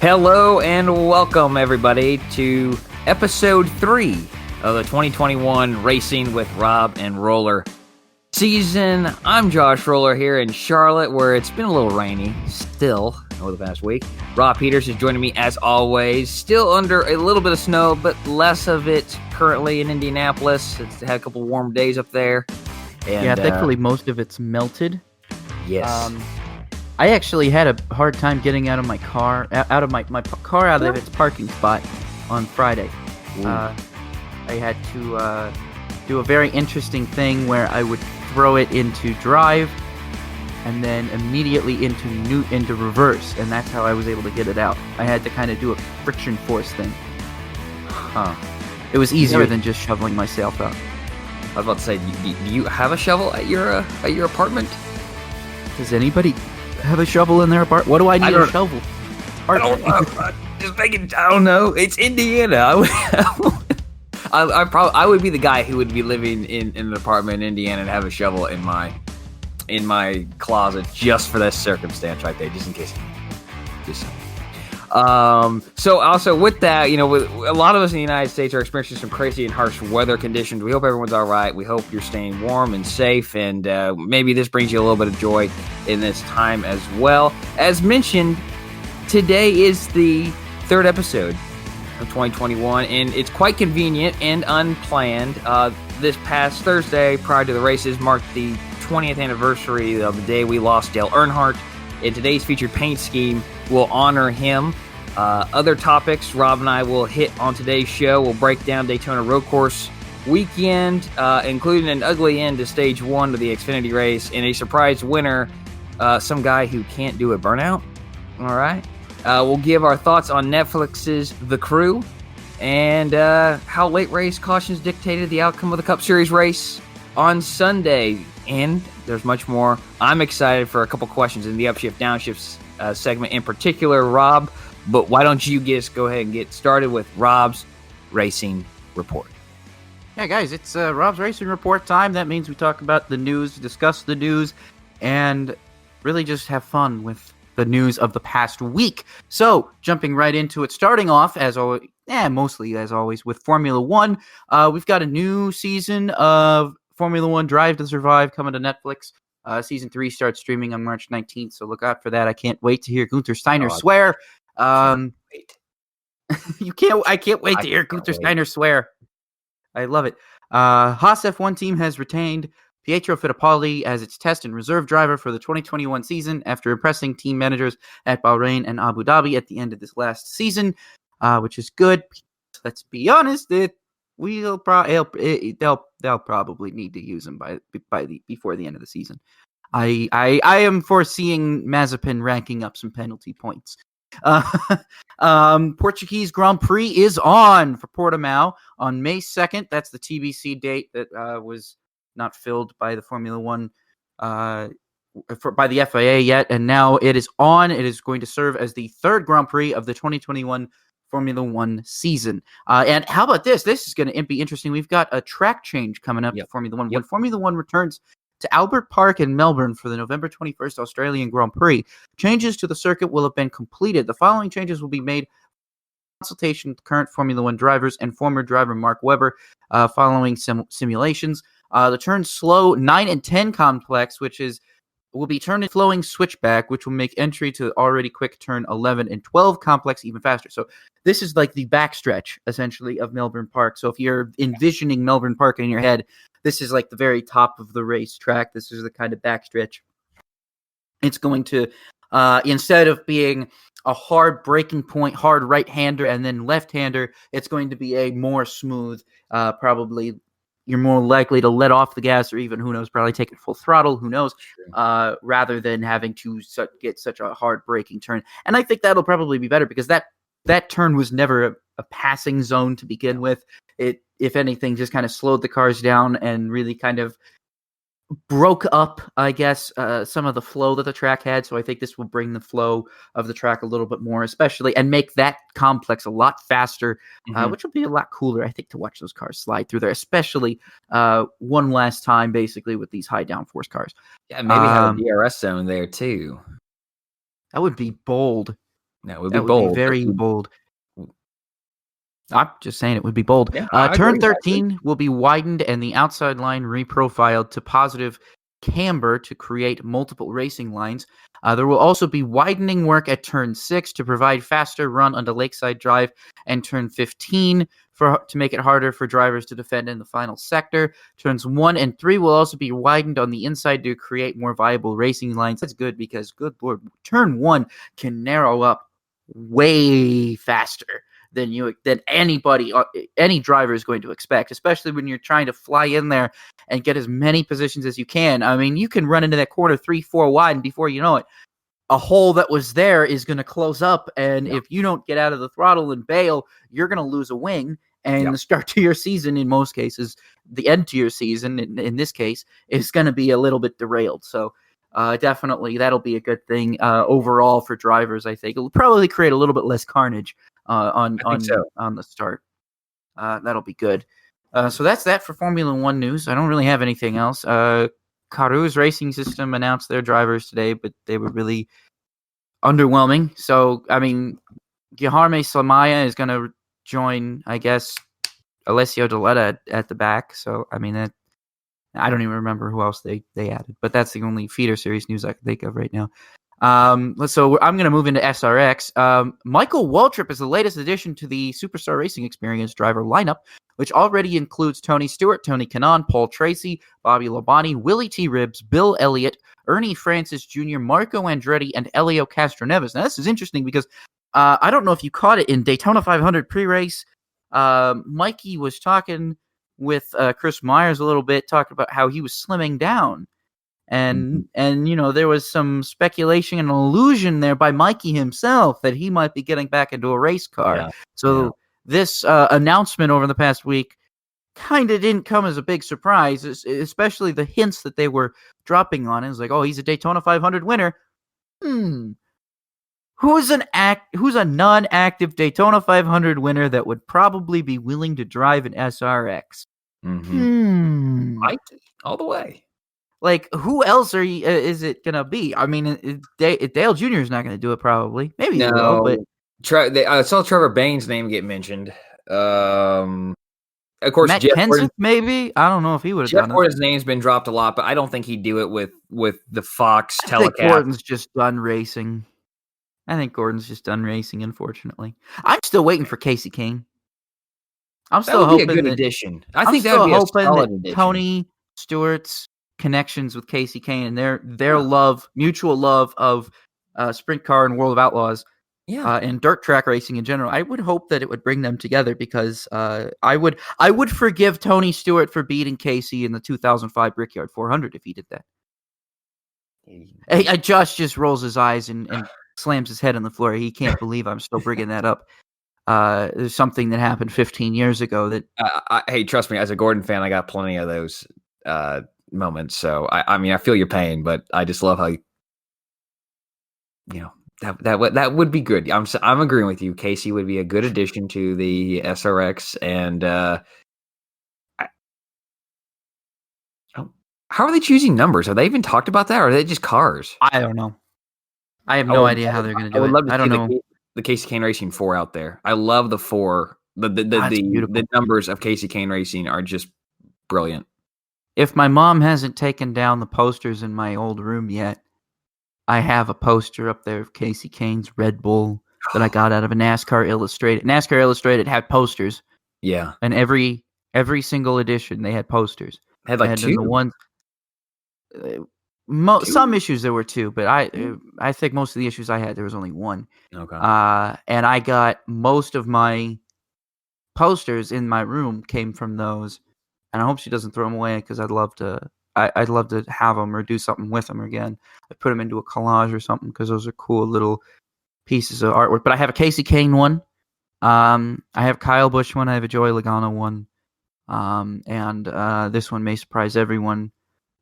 Hello and welcome, everybody, to episode 3 of the 2021 Racing with Rob and Roller season. I'm Josh Roller here in Charlotte, where it's been a little rainy still over the past week. Rob Peters is joining me as always, still under a little bit of snow, but less of it currently in Indianapolis. It's had a couple warm days up there. And, thankfully most of it's melted. Yes. I actually had a hard time getting out of my car, out of its parking spot on Friday. I had to do a very interesting thing where I would throw it into drive and then immediately into reverse, and that's how I was able to get it out. I had to kind of do a friction force thing. It was easier than just shoveling myself out. I was about to say, do you have a shovel at your apartment? Does anybody have a shovel in their apartment? What do I need a shovel? I don't know. It's Indiana. I would be the guy who would be living in an apartment in Indiana and have a shovel in my closet just for this circumstance right there, just in case. So also with that, with a lot of us in the United States are experiencing some crazy and harsh weather conditions. We hope everyone's all right. We hope you're staying warm and safe, and maybe this brings you a little bit of joy in this time as well. As mentioned, today is the third episode of 2021, and it's quite convenient and unplanned. This past Thursday, prior to the races, marked the 20th anniversary of the day we lost Dale Earnhardt. In today's featured paint scheme, we'll honor him. Other topics Rob and I will hit on today's show. We'll break down Daytona Road Course weekend, including an ugly end to stage 1 of the Xfinity race and a surprise winner, some guy who can't do a burnout. All right. We'll give our thoughts on Netflix's The Crew and how late race cautions dictated the outcome of the Cup Series race on Sunday. And there's much more. I'm excited for a couple questions in the upshift downshift segment in particular, Rob. But why don't you just go ahead and get started with Rob's Racing Report? Yeah, guys, it's Rob's Racing Report time. That means we talk about the news, discuss the news, and really just have fun with the news of the past week. So, jumping right into it, starting off, as always, mostly as always, with Formula One. We've got a new season of Formula One Drive to Survive coming to Netflix. Season 3 starts streaming on March 19th, so look out for that. I can't wait to hear Gunther Steiner swear. I can't wait to hear Gunther Steiner swear. I love it. Haas F1 team has retained Pietro Fittipaldi as its test and reserve driver for the 2021 season after impressing team managers at Bahrain and Abu Dhabi at the end of this last season, which is good. Let's be honest, they'll probably need to use him before the end of the season. I am foreseeing Mazepin ranking up some penalty points. Portuguese Grand Prix is on for Portimao on May 2nd. That's the TBC date that was not filled by the Formula One by the FIA yet, and now it is on. It is going to serve as the third Grand Prix of the 2021 Formula One season. And how about this? This is going to be interesting. We've got a track change coming up for Formula One. When Formula One returns to Albert Park in Melbourne for the November 21st Australian Grand Prix, changes to the circuit will have been completed. The following changes will be made in consultation with current Formula One drivers and former driver Mark Webber following simulations. The turn slow 9 and 10 complex, will be turned into flowing switchback, which will make entry to already quick turn 11 and 12 complex even faster. So this is like the backstretch, essentially, of Melbourne Park. So if you're envisioning Melbourne Park in your head, this is like the very top of the racetrack. This is the kind of backstretch. It's going to, instead of being a hard breaking point, hard right-hander and then left-hander, it's going to be a more smooth, probably you're more likely to let off the gas or even, who knows, probably take it full throttle, who knows, rather than having to get such a hard braking turn. And I think that'll probably be better because that turn was never a passing zone to begin with. It, if anything, just kind of slowed the cars down and really kind of broke up, I guess, some of the flow that the track had. So I think this will bring the flow of the track a little bit more, especially, and make that complex a lot faster, which will be a lot cooler, I think, to watch those cars slide through there, especially one last time, basically, with these high downforce cars. Yeah, maybe have a DRS zone there, too. That would be bold. That would be That would bold. be very bold. I'm just saying it would be bold. Yeah, I Turn agree, 13 will be widened and the outside line reprofiled to positive camber to create multiple racing lines. There will also be widening work at turn 6 to provide faster run onto Lakeside Drive, and turn 15 to make it harder for drivers to defend in the final sector. Turns 1 and 3 will also be widened on the inside to create more viable racing lines. That's good because, good lord, turn 1 can narrow up way faster than any driver is going to expect, especially when you're trying to fly in there and get as many positions as you can. I mean, you can run into that corner 3-4 wide, and before you know it, a hole that was there is going to close up, and if you don't get out of the throttle and bail, you're going to lose a wing, and the start to your season, in most cases, the end to your season, in this case, is going to be a little bit derailed. So definitely that'll be a good thing overall for drivers. I think it'll probably create a little bit less carnage on the start. That'll be good. So that's that for Formula One news. I don't really have anything else. Caru's racing system announced their drivers today, but they were really underwhelming. So, I mean, Guilherme Slamaya is going to join, I guess, Alessio Deletta at the back. So, I mean, I don't even remember who else they added, but that's the only feeder series news I can think of right now. So I'm going to move into SRX. Michael Waltrip is the latest addition to the Superstar Racing Experience driver lineup, which already includes Tony Stewart, Tony Kanaan, Paul Tracy, Bobby Labonte, Willie T. Ribbs, Bill Elliott, Ernie Francis Jr., Marco Andretti, and Elio Castroneves. Now, this is interesting because I don't know if you caught it in Daytona 500 pre-race. Mikey was talking with Chris Myers a little bit, talking about how he was slimming down. And you know, there was some speculation and allusion there by Mikey himself that he might be getting back into a race car. This announcement over the past week kind of didn't come as a big surprise, especially the hints that they were dropping on it. It was like, oh, he's a Daytona 500 winner. Who's a non-active Daytona 500 winner that would probably be willing to drive an SRX? Mikey, all the way. Like, who else is it going to be? I mean, Dale Jr. is not going to do it probably. Maybe he will, but... I saw Trevor Bain's name get mentioned. Of course, Matt Jeff Kenseth, Gordon, maybe? I don't know if he would have done it. Jeff Gordon's name's been dropped a lot, but I don't think he'd do it with the Fox I think telecast. Gordon's just done racing. Unfortunately. I'm still waiting for Casey Kane. I'm still hoping a good addition. I think that would be a solid addition. Tony Stewart's connections with Casey Kane and their mutual love of sprint car and World of Outlaws, and dirt track racing in general. I would hope that it would bring them together because I would forgive Tony Stewart for beating Casey in the 2005 Brickyard 400 if he did that. Hey, Josh just rolls his eyes and slams his head on the floor. He can't believe I'm still bringing that up. There's something that happened 15 years ago that. Hey, trust me, as a Gordon fan, I got plenty of those moments. So I mean, I feel your pain, but I just love how that would be good. I'm agreeing with you. Casey would be a good addition to the SRX, and how are they choosing numbers? Have they even talked about that, or are they just cars? I don't know. I have no idea how they're going to do it. I would love to I don't know. The Casey Kane Racing 4 out there. I love the 4. The numbers of Casey Kane Racing are just brilliant. If my mom hasn't taken down the posters in my old room yet, I have a poster up there of Casey Kane's Red Bull that I got out of a NASCAR Illustrated. NASCAR Illustrated had posters. Yeah. And every single edition they had posters. Had like 2. The ones, some issues there were 2, but I think most of the issues I had there was only 1. Okay. And I got most of my posters in my room came from those, and I hope she doesn't throw them away because I'd love to have them or do something with them again. I put them into a collage or something because those are cool little pieces of artwork. But I have a Casey Kane one. I have Kyle Busch one. I have a Joey Logano one. And this one may surprise everyone.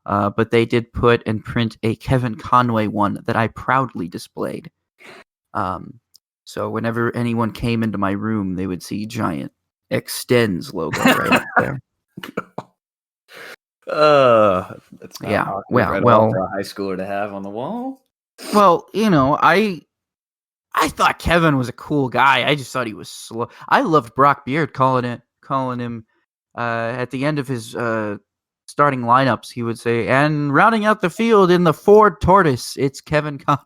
But they did put and print a Kevin Conway one that I proudly displayed. So whenever anyone came into my room, they would see giant Extends logo right up there. That's not awkward well, for a high schooler to have on the wall. Well, I thought Kevin was a cool guy. I just thought he was slow. I loved Brock Beard calling him at the end of his starting lineups. He would say, "And rounding out the field in the Ford Tortoise, it's Kevin Conway."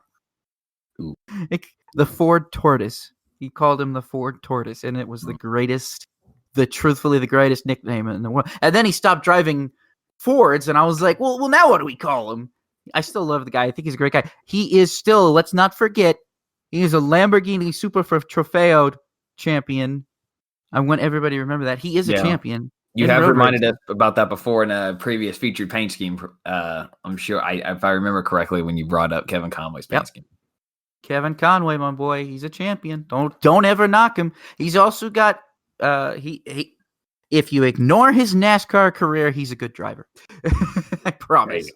The Ford Tortoise. He called him the Ford Tortoise, and it was the greatest, truthfully the greatest nickname in the world. And then he stopped driving Fords, and I was like, well, now what do we call him? I still love the guy. I think he's a great guy. He is still, let's not forget, he is a Lamborghini Super Trofeo champion. I want everybody to remember that. He is a champion. You have reminded us about that before in a previous featured paint scheme. I'm sure, if I remember correctly, when you brought up Kevin Conway's paint scheme. Kevin Conway, my boy, he's a champion. Don't ever knock him. He's also got if you ignore his NASCAR career, he's a good driver. I promise.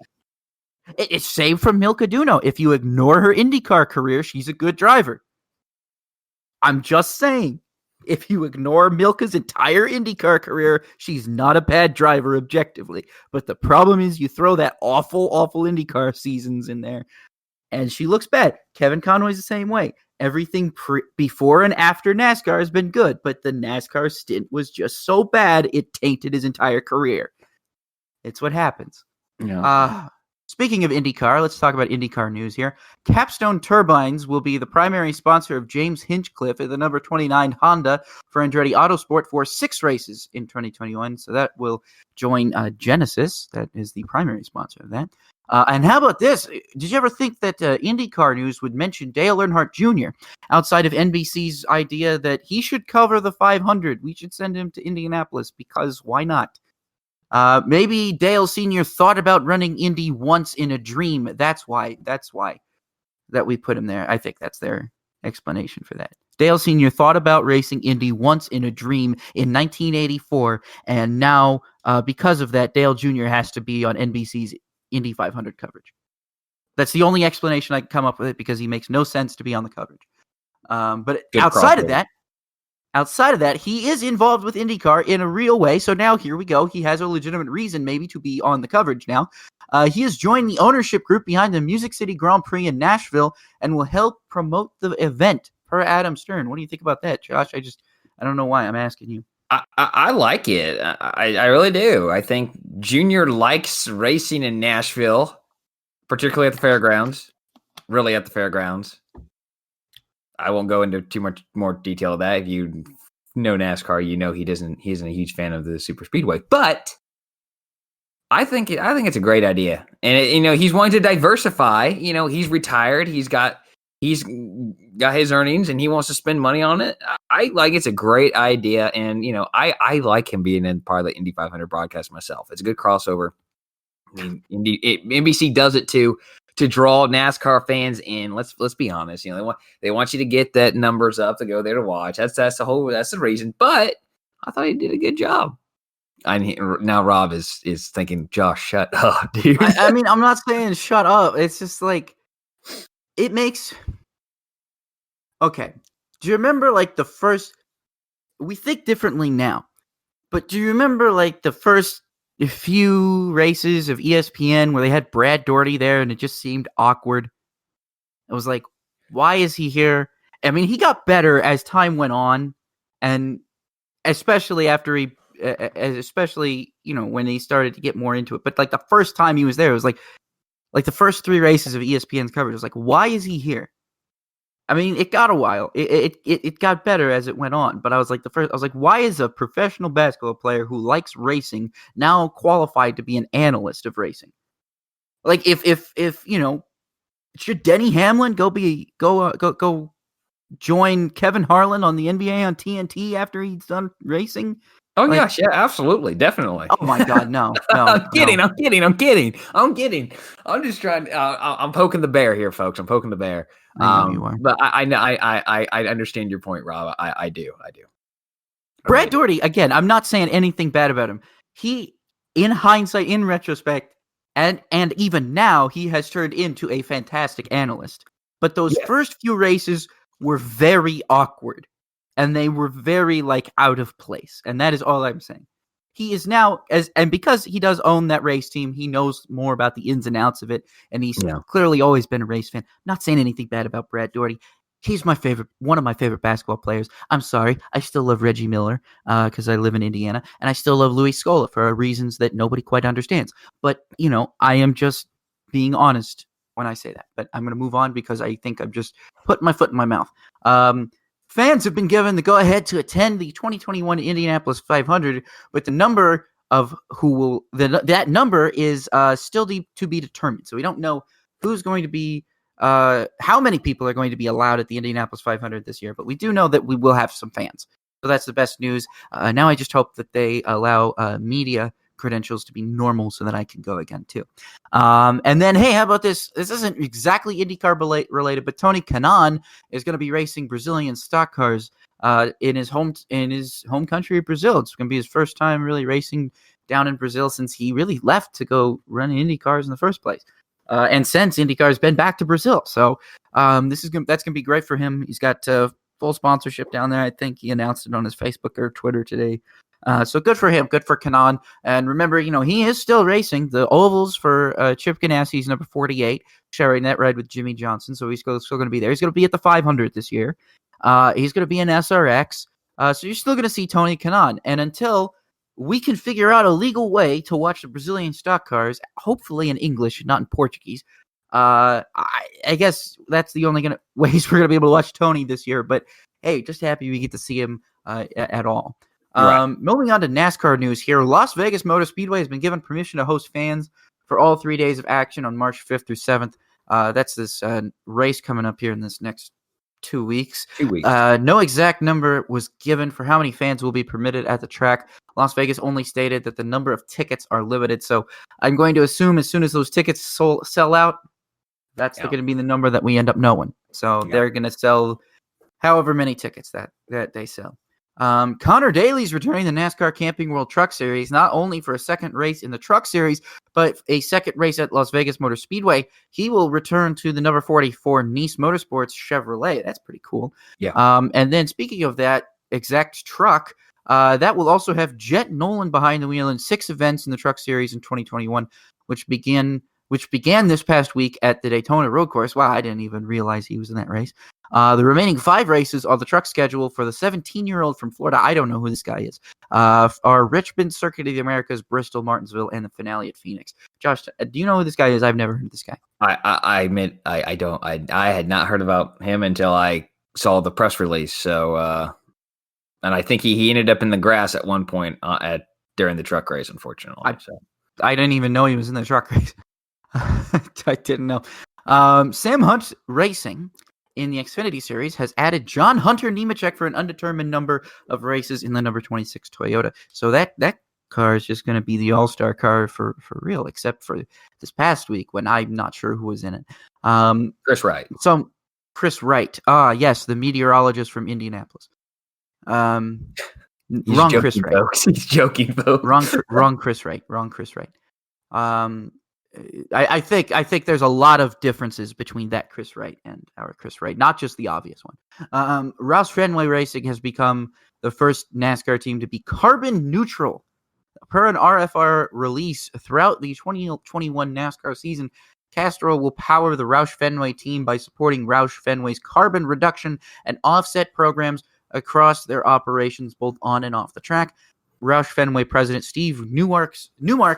It's saved from Milka Duno. If you ignore her IndyCar career, she's a good driver. I'm just saying. If you ignore Milka's entire IndyCar career, she's not a bad driver objectively. But the problem is you throw that awful IndyCar seasons in there, and she looks bad. Kevin Conway's the same way. Everything before and after NASCAR has been good, but the NASCAR stint was just so bad it tainted his entire career. It's what happens. Yeah. Speaking of IndyCar, let's talk about IndyCar news here. Capstone Turbines will be the primary sponsor of James Hinchcliffe at the number 29 Honda for Andretti Autosport for 6 races in 2021. So that will join Genesis. That is the primary sponsor of that. And how about this? Did you ever think that IndyCar news would mention Dale Earnhardt Jr. outside of NBC's idea that he should cover the 500? We should send him to Indianapolis because why not? Maybe Dale Sr. thought about running Indy once in a dream. That's why that we put him there. I think that's their explanation for that. Dale Sr. thought about racing Indy once in a dream in 1984, and now because of that, Dale Jr. has to be on NBC's Indy 500 coverage. That's the only explanation I can come up with it because he makes no sense to be on the coverage. But outside of that, he is involved with IndyCar in a real way. So now here we go. He has a legitimate reason maybe to be on the coverage now. He has joined the ownership group behind the Music City Grand Prix in Nashville and will help promote the event, per Adam Stern. What do you think about that, Josh? I don't know why I'm asking you. I like it. I really do. I think Junior likes racing in Nashville, particularly at the fairgrounds. Really at the fairgrounds. I won't go into too much more detail of that. If you know NASCAR, you know he isn't a huge fan of the super speedway. But I think it's a great idea, and he's wanting to diversify. He's retired. He's got his earnings, and he wants to spend money on it. I like it's a great idea, and I like him being in part of the Indy 500 broadcast myself. It's a good crossover. I mean, NBC does it to draw NASCAR fans in. Let's be honest. They want you to get that numbers up to go there to watch. That's the reason. But I thought he did a good job. Now Rob is thinking, Josh, shut up, dude. I mean, I'm not saying shut up. It's just like it makes. Okay, do you remember the first? We think differently now, but do you remember the first few races of ESPN where they had Brad Doherty there and it just seemed awkward? It was like, why is he here? I mean, he got better as time went on, and especially after when he started to get more into it. But the first time he was there, it was like the first 3 races of ESPN's coverage. It was like, why is he here? I mean, it got a while. It got better as it went on. But I was like, why is a professional basketball player who likes racing now qualified to be an analyst of racing? If should Denny Hamlin go join Kevin Harlan on the NBA on TNT after he's done racing? Oh gosh, yeah, absolutely, definitely. Oh my God, no. I'm kidding. I'm just trying. I'm poking the bear here, folks. I'm poking the bear. I know you are. But I understand your point, Rob. I do. Brad Doherty, again, I'm not saying anything bad about him. He, in hindsight, in retrospect, and even now, he has turned into a fantastic analyst. But those first few races were very awkward. And they were very out of place. And that is all I'm saying. He is now and because he does own that race team, he knows more about the ins and outs of it. And he's clearly always been a race fan. I'm not saying anything bad about Brad Doherty. He's one of my favorite basketball players. I'm sorry. I still love Reggie Miller because I live in Indiana, and I still love Luis Scola for reasons that nobody quite understands. But, I am just being honest when I say that. But I'm going to move on because I think I'm just putting my foot in my mouth. Fans have been given the go-ahead to attend the 2021 Indianapolis 500, but the number of that number is still to be determined. So we don't know who's going to be how many people are going to be allowed at the Indianapolis 500 this year, but we do know that we will have some fans. So that's the best news. Now I just hope that they allow media credentials to be normal so that I can go again too. And then, hey, how about this? This isn't exactly IndyCar related, but Tony Kanaan is going to be racing Brazilian stock cars in his home country of Brazil. It's going to be his first time really racing down in Brazil since he really left to go run Indy cars in the first place. And since IndyCar has been back to Brazil. So that's going to be great for him. He's got full sponsorship down there. I think he announced it on his Facebook or Twitter today. So good for him. Good for Kanaan. And remember, he is still racing the ovals for Chip Ganassi's number 48, sharing that ride with Jimmy Johnson. So he's still going to be there. He's going to be at the 500 this year. He's going to be in SRX. So you're still going to see Tony Kanaan. And until we can figure out a legal way to watch the Brazilian stock cars, hopefully in English, not in Portuguese. I guess that's the only ways we're going to be able to watch Tony this year. But hey, just happy we get to see him at all. Right. Moving on to NASCAR news here. Las Vegas Motor Speedway has been given permission to host fans for all 3 days of action on March 5th through 7th. That's this race coming up here in this next 2 weeks. 2 weeks. No exact number was given for how many fans will be permitted at the track. Las Vegas only stated that the number of tickets are limited. So I'm going to assume as soon as those tickets sell out, that's going to be the number that we end up knowing. So they're going to sell however many tickets that they sell. Connor Daly's returning to the NASCAR Camping World Truck Series, not only for a second race in the Truck Series, but a second race at Las Vegas Motor Speedway. He will return to the number 44 Nice Motorsports Chevrolet. That's pretty cool. Yeah. And then speaking of that exact truck, that will also have Jet Nolan behind the wheel in 6 events in the Truck Series in 2021, which began this past week at the Daytona Road Course. Wow, I didn't even realize he was in that race. The remaining 5 races on the truck schedule for the 17-year-old from Florida, I don't know who this guy is, are Richmond, Circuit of the Americas, Bristol, Martinsville, and the finale at Phoenix. Josh, do you know who this guy is? I've never heard of this guy. I admit I don't. I had not heard about him until I saw the press release. So, and I think he ended up in the grass at one point during the truck race, unfortunately. I didn't even know he was in the truck race. I didn't know. Sam Hunt Racing in the Xfinity Series has added John Hunter Nemechek for an undetermined number of races in the number 26 Toyota. So that car is just going to be the all-star car for real, except for this past week when I'm not sure who was in it. Chris Wright. Chris Wright. Yes, the meteorologist from Indianapolis. Wrong Chris Wright. Folks. He's joking, folks. Wrong Chris Wright. I think there's a lot of differences between that Chris Wright and our Chris Wright, not just the obvious one. Roush Fenway Racing has become the first NASCAR team to be carbon neutral. Per an RFR release throughout the 2021 NASCAR season, Castrol will power the Roush Fenway team by supporting Roush Fenway's carbon reduction and offset programs across their operations, both on and off the track. Roush Fenway President Steve Newmark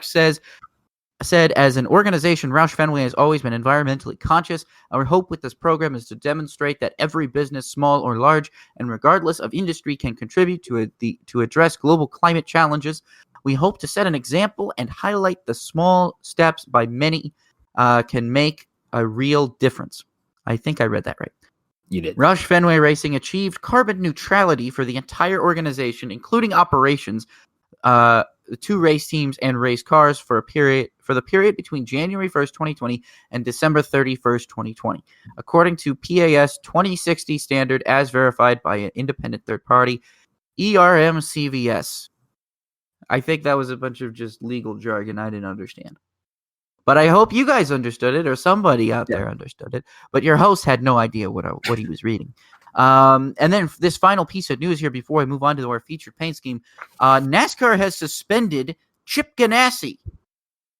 said, as an organization, Roush Fenway has always been environmentally conscious. Our hope with this program is to demonstrate that every business, small or large, and regardless of industry, can contribute to address global climate challenges. We hope to set an example and highlight the small steps by many can make a real difference. I think I read that right. You did. Roush Fenway Racing achieved carbon neutrality for the entire organization, including operations, 2 race teams and race cars for the period between January 1st, 2020 and December 31st, 2020. According to PAS 2060 standard as verified by an independent third party, ERMCVS. I think that was a bunch of just legal jargon I didn't understand. But I hope you guys understood it, or somebody out there understood it. But your host had no idea what he was reading. And then this final piece of news here before I move on to our featured paint scheme. NASCAR has suspended Chip Ganassi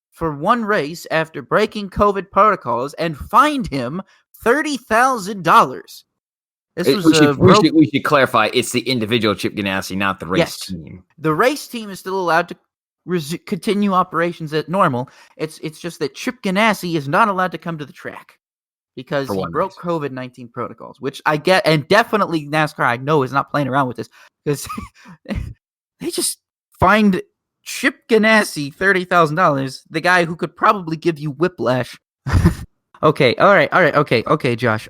for 1 race after breaking COVID protocols and fined him $30,000. This was we should clarify. It's the individual Chip Ganassi, not the race team. The race team is still allowed to continue operations at normal. It's just that Chip Ganassi is not allowed to come to the track because he broke COVID-19 protocols, which I get, and definitely NASCAR I know is not playing around with this because they just fined Chip Ganassi $30,000, the guy who could probably give you whiplash. Okay, all right, okay, Josh.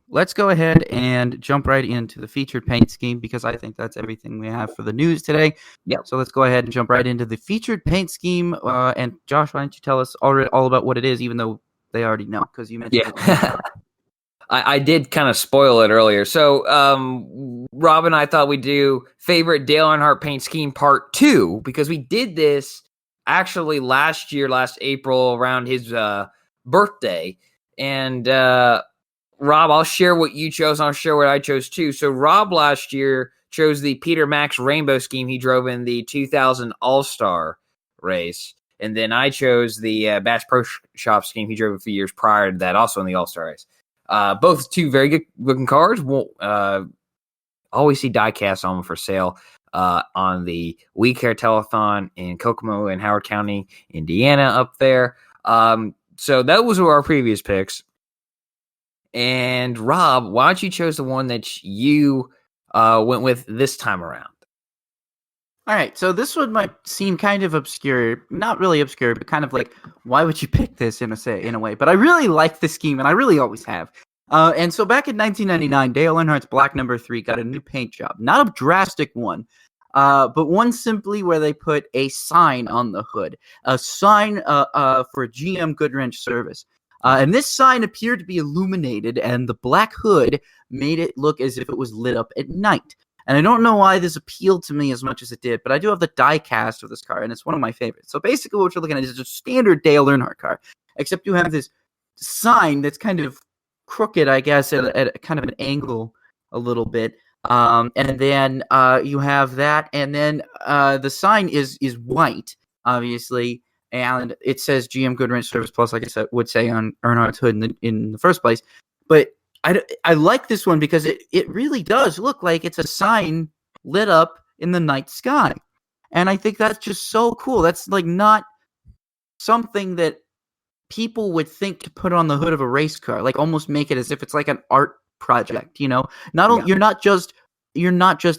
Let's go ahead and jump right into the featured paint scheme because I think that's everything we have for the news today. Yep. So let's go ahead and jump right into the featured paint scheme. And Josh, why don't you tell us all about what it is, even though they already know because you mentioned it. I did kind of spoil it earlier. So Rob and I thought we'd do favorite Dale Earnhardt paint scheme part 2 because we did this actually last April around his birthday. And Rob, I'll share what you chose and I'll share what I chose too. So Rob last year chose the Peter Max Rainbow scheme he drove in the 2000 All-Star race. And then I chose the Bash Pro Shop scheme he drove a few years prior to that, also in the All-Star race. Both two very good looking cars. We'll always see die-casts on them for sale on the We Care Telethon in Kokomo and Howard County, Indiana up there. So those were our previous picks. And Rob, why don't you chose the one that you went with this time around? All right, so this one might seem kind of obscure, not really obscure, but kind of like, why would you pick this in a way? But I really like the scheme, and I really always have. And so back in 1999, Dale Earnhardt's black number 3 got a new paint job, not a drastic one, but one simply where they put a sign on the hood, a sign for GM Goodwrench service. And this sign appeared to be illuminated, and the black hood made it look as if it was lit up at night. And I don't know why this appealed to me as much as it did, but I do have the die cast of this car, and it's one of my favorites. So basically what you're looking at is a standard Dale Earnhardt car, except you have this sign that's kind of crooked, I guess, at kind of an angle a little bit. And then you have that, and then the sign is white, obviously, and it says GM Goodwrench Service Plus, like I would say on Earnhardt's hood in the first place. But I like this one because it really does look like it's a sign lit up in the night sky. And I think that's just so cool. That's like not something that people would think to put on the hood of a race car, like almost make it as if it's like an art project, you know? You're not just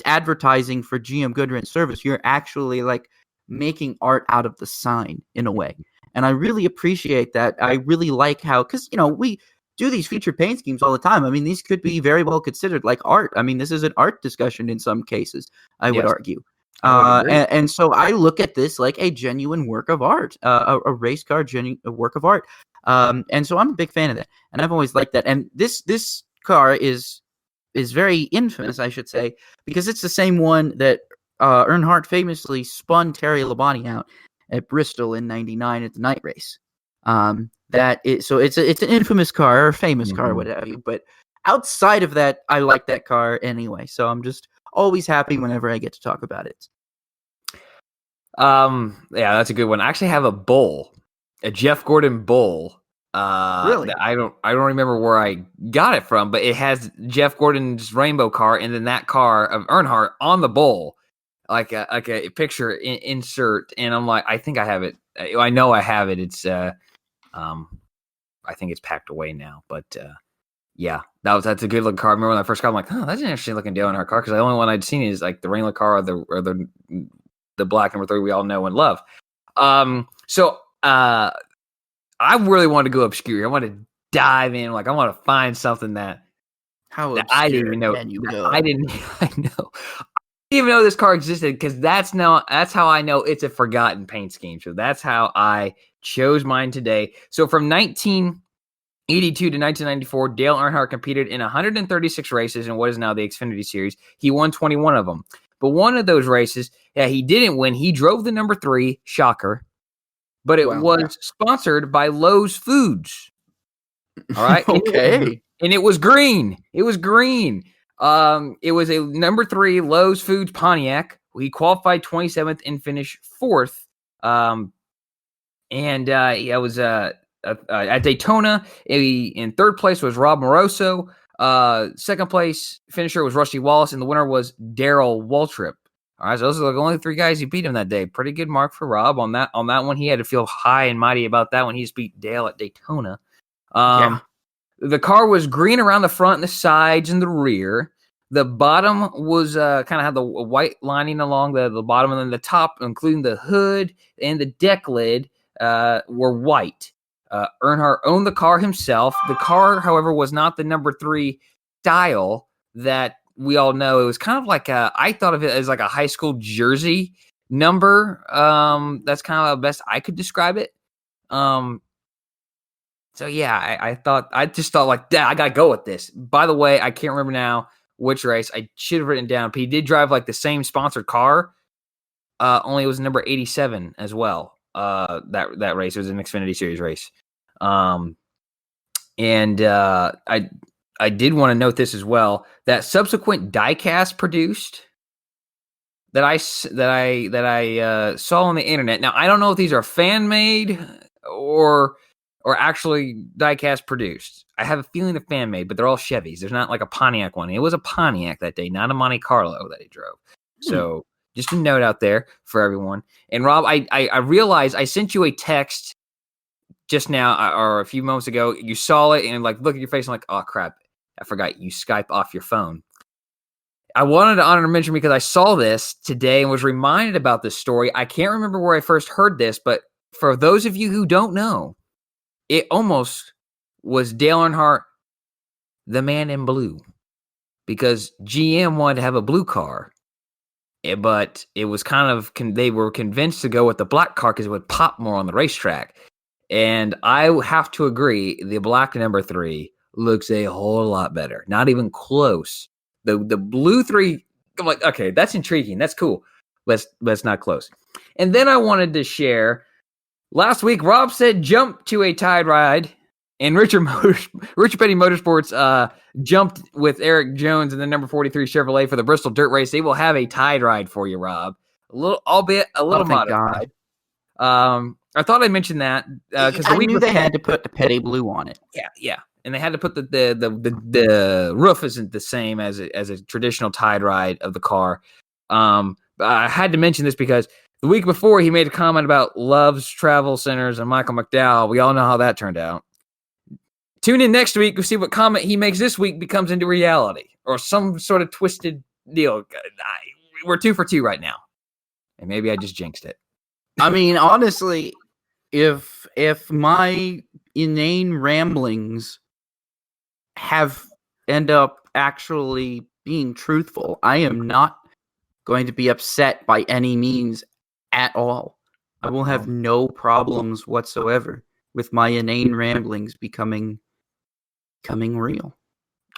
advertising for GM Goodwrench service. You're actually like making art out of the sign in a way. And I really appreciate that. I really like how, because, you know, we do these featured paint schemes all the time. I mean, these could be very well considered like art. I mean, this is an art discussion in some cases, I would argue. And so I look at this like a genuine work of art, a race car, a work of art. And so I'm a big fan of that. And I've always liked that. And this car is very infamous, I should say, because it's the same one that Earnhardt famously spun Terry Labonte out at Bristol in '99 at the night race. So it's an infamous car or famous car, what have you. But outside of that, I like that car anyway. So I'm just always happy whenever I get to talk about it. Yeah, that's a good one. I actually have a Jeff Gordon Bull. Really? I don't remember where I got it from, but it has Jeff Gordon's rainbow car and then that car of Earnhardt on the Bull, like a picture insert. And I'm like, I think I have it. I know I have it. It's I think it's packed away now, but yeah, that's a good looking car. I remember when I first got it, I'm like, that's an interesting looking Dale Earnhardt car, because the only one I'd seen is like the Wrangler car or the black number 3 we all know and love. So I really wanted to go obscure. I want to dive in, like I want to find something that I didn't even know. I didn't even know this car existed, because that's how I know it's a forgotten paint scheme. So that's how I chose mine today. So from 1982 to 1994, Dale Earnhardt competed in 136 races in what is now the Xfinity Series. He won 21 of them. But one of those races that he didn't win, he drove the number 3, shocker, but it was sponsored by Lowe's Foods. All right. Okay. And it was green. It was green. It was a number 3 Lowe's Foods Pontiac. He qualified 27th and finished 4th. It was at Daytona. In 3rd place was Rob Moroso. Second place finisher was Rusty Wallace, and the winner was Darrell Waltrip. All right, so those are the only 3 guys who beat him that day. Pretty good mark for Rob on that one. He had to feel high and mighty about that when he just beat Dale at Daytona. The car was green around the front and the sides and the rear. The bottom was kind of had the white lining along the bottom, and then the top, including the hood and the deck lid, were white. Earnhardt owned the car himself. The car, however, was not the number 3 style that we all know. It was kind of like I thought of it as like a high school jersey number. That's kind of the best I could describe it. So yeah, I just thought like, I gotta go with this. By the way, I can't remember now which race. I should have written down. He did drive like the same sponsored car. Only it was number 87 as well. That race, it was an Xfinity Series race. I did want to note this as well, that subsequent diecast produced that I saw on the internet. Now, I don't know if these are fan made or actually diecast produced. I have a feeling they're fan made, but they're all Chevys. There's not like a Pontiac one. It was a Pontiac that day, not a Monte Carlo that he drove. So just a note out there for everyone. And Rob, I realized I sent you a text just now or a few moments ago. You saw it and like look at your face and like, oh crap, I forgot you Skype off your phone. I wanted to honor and mention because I saw this today and was reminded about this story. I can't remember where I first heard this, but for those of you who don't know, it almost was Dale Earnhardt, the man in blue, because GM wanted to have a blue car, but it was kind of they were convinced to go with the black car because it would pop more on the racetrack. And I have to agree, the black number 3 looks a whole lot better. Not even close. The blue 3, I'm like, okay, that's intriguing. That's cool. Let's not close. And then I wanted to share. Last week, Rob said jump to a tide ride, and Richard Petty Motorsports jumped with Eric Jones in the number 43 Chevrolet for the Bristol Dirt Race. They will have a tide ride for you, Rob. Albeit a little modified. I thought I mentioned that because I knew they had to put the Petty Blue on it. Yeah, and they had to put the roof isn't the same as a traditional tide ride of the car. But I had to mention this because the week before he made a comment about Love's Travel Centers and Michael McDowell. We all know how that turned out. Tune in next week to see what comment he makes this week becomes into reality or some sort of twisted deal. We're 2 for 2 right now, and maybe I just jinxed it. I mean, honestly, if my inane ramblings end up actually being truthful, I am not going to be upset by any means at all. I will have no problems whatsoever with my inane ramblings becoming real.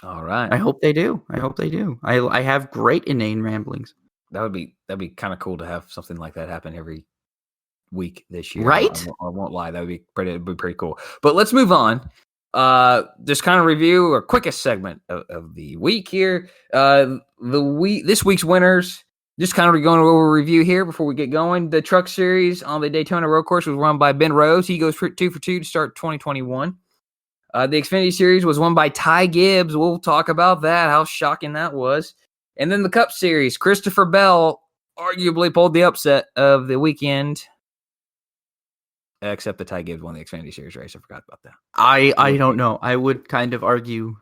All right. I hope they do. I have great inane ramblings. That'd be kind of cool to have something like that happen every week this year. Right? I won't lie. That'd be pretty cool. But let's move on. Just kind of review our quickest segment of the week here. This week's winners. Just kind of going over a review here before we get going. The Truck Series on the Daytona Road Course was run by Ben Rose. He goes 2 for 2 to start 2021. The Xfinity Series was won by Ty Gibbs. We'll talk about that, how shocking that was. And then the Cup Series, Christopher Bell arguably pulled the upset of the weekend. Except that Ty Gibbs won the Xfinity Series race. I forgot about that. I don't know. I would kind of argue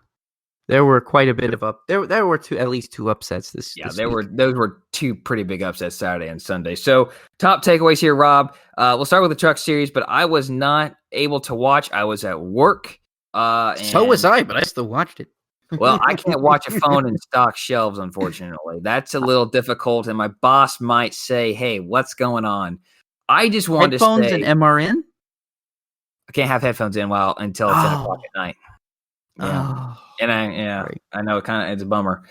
there were quite a bit of there were at least two upsets this week. Those were 2 pretty big upsets Saturday and Sunday. So top takeaways here, Rob. We'll start with the Truck Series, but I was not able to watch. I was at work. So was I, but I still watched it. Well, I can't watch a phone in stock shelves, unfortunately. That's a little difficult, and my boss might say, "Hey, what's going on?" I just wanted headphones to say, and MRN. I can't have headphones in until 10 o'clock at night. Yeah. And I know it's a bummer.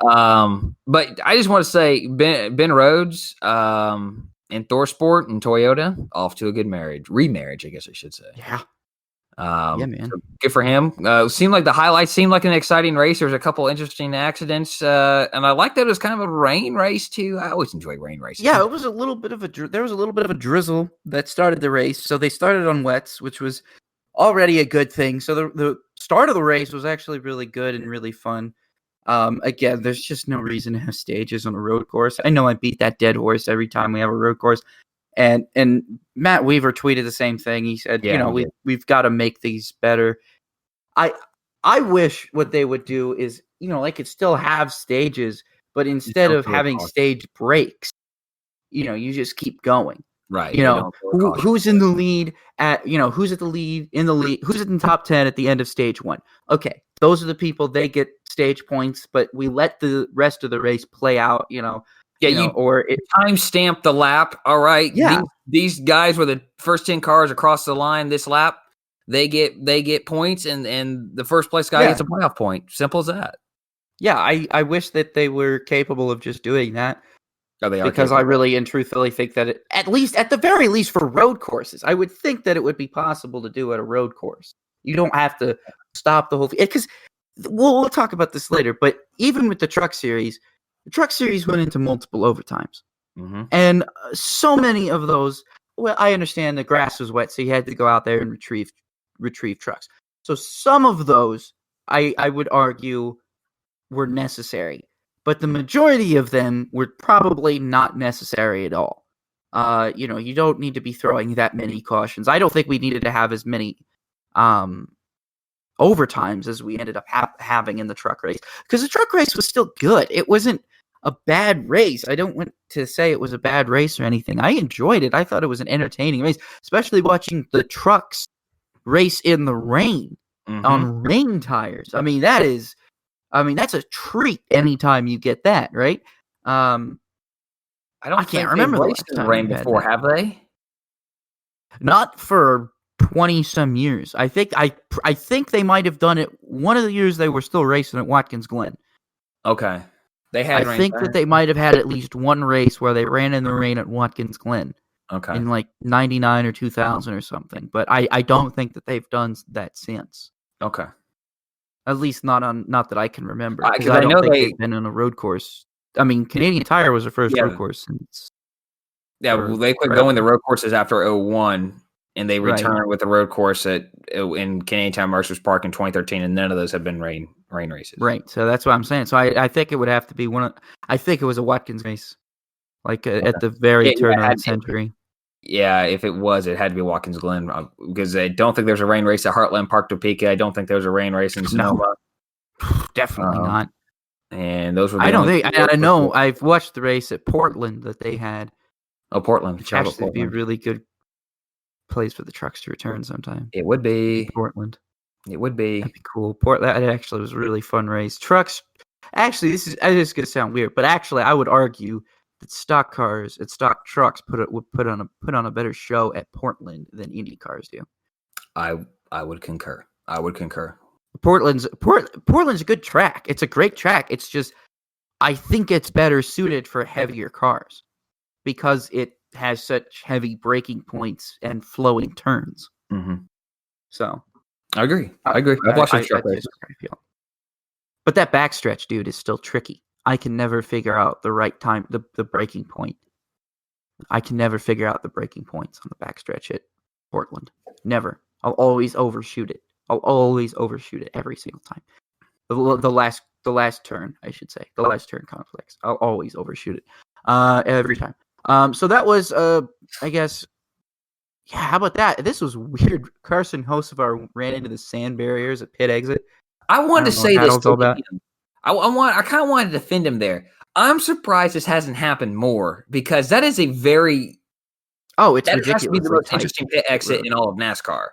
But I just want to say Ben Rhodes and ThorSport and Toyota off to a good remarriage, I guess I should say. Yeah. Yeah, man. So good for him. Seemed like the highlights seemed like an exciting race. There's a couple interesting accidents, and I like that it was kind of a rain race too. I always enjoy rain races. Yeah, it was a little bit of there was a little bit of a drizzle that started the race. So they started on wets, which was already a good thing. So the start of the race was actually really good and really fun. Again, there's just no reason to have stages on a road course. I know I beat that dead horse every time we have a road course. And Matt Weaver tweeted the same thing. He said, we've got to make these better. I wish what they would do is, they could still have stages, but instead of having stage breaks, you just keep going. Right. Who's in the lead who's at the lead in the lead, who's in the top 10 at the end of stage 1. Okay. Those are the people, they get stage points, but we let the rest of the race play out, or it timestamp the lap. All right. Yeah. These guys were the first 10 cars across the line this lap. They get points, and the first place guy gets a playoff point. Simple as that. Yeah, I wish that they were capable of just doing that. Oh, they are, because capable. I really and truthfully think that at the very least for road courses, I would think that it would be possible to do at a road course. You don't have to stop the whole thing, because we'll talk about this later. But even with the Truck Series went into multiple overtimes, and so many of those. Well, I understand the grass was wet, so you had to go out there and retrieve trucks. So some of those, I would argue, were necessary, but the majority of them were probably not necessary at all. You don't need to be throwing that many cautions. I don't think we needed to have as many overtimes as we ended up having in the truck race, because the truck race was still good. It wasn't a bad race. I don't want to say it was a bad race or anything. I enjoyed it. I thought it was an entertaining race, especially watching the trucks race in the rain on rain tires. That's a treat anytime you get that, right? I can't remember the last time rain before, have they? Not for 20 some years. I think they might have done it one of the years they were still racing at Watkins Glen. Okay. They had I think that they might have had at least one race where they ran in the rain at Watkins Glen. Okay. In like 99 or 2000 or something. But I don't think that they've done that since. Okay. At least not that I can remember. Because I don't know think they've been on a road course. I mean, Canadian Tire was their first road course. They quit going the road courses after 2001, and they returned with the road course in Canadian Tire Mercer's Park in 2013, and none of those have been rain races. Right. So that's what I'm saying. So I think it would have to be I think it was a Watkins race, at the very turn of the century. Yeah, if it was, it had to be Watkins Glen, because I don't think there's a rain race at Heartland Park, Topeka. I don't think there's a rain race in Sonoma. Definitely not. And those were. I don't think. I know. I've watched the race at Portland that they had. Oh, Portland! Which actually would be a really good place for the trucks to return sometime. It would be Portland. It would be. That'd be cool. That actually was a really fun race. Trucks. Actually, this is going to sound weird, but actually, I would argue that stock cars and stock trucks would put on a better show at Portland than Indy cars do. I would concur. Portland's a good track. It's a great track. It's just I think it's better suited for heavier cars because it has such heavy braking points and flowing turns. So I agree. I've watched the truck race. But that backstretch, dude, is still tricky. I can never figure out the right time, the braking point. I can never figure out the braking points on the backstretch at Portland. Never. I'll always overshoot it. Every single time. The last turn, I should say. The last turn conflicts. I'll always overshoot it. Every time. So that was, I guess, yeah, how about that? This was weird. Carson Hocevar ran into the sand barriers at pit exit. I wanted to say this to him. I kind of wanted to defend him there. I'm surprised this hasn't happened more, because that is a very it's that ridiculous. has to be the most interesting pit exit in all of NASCAR.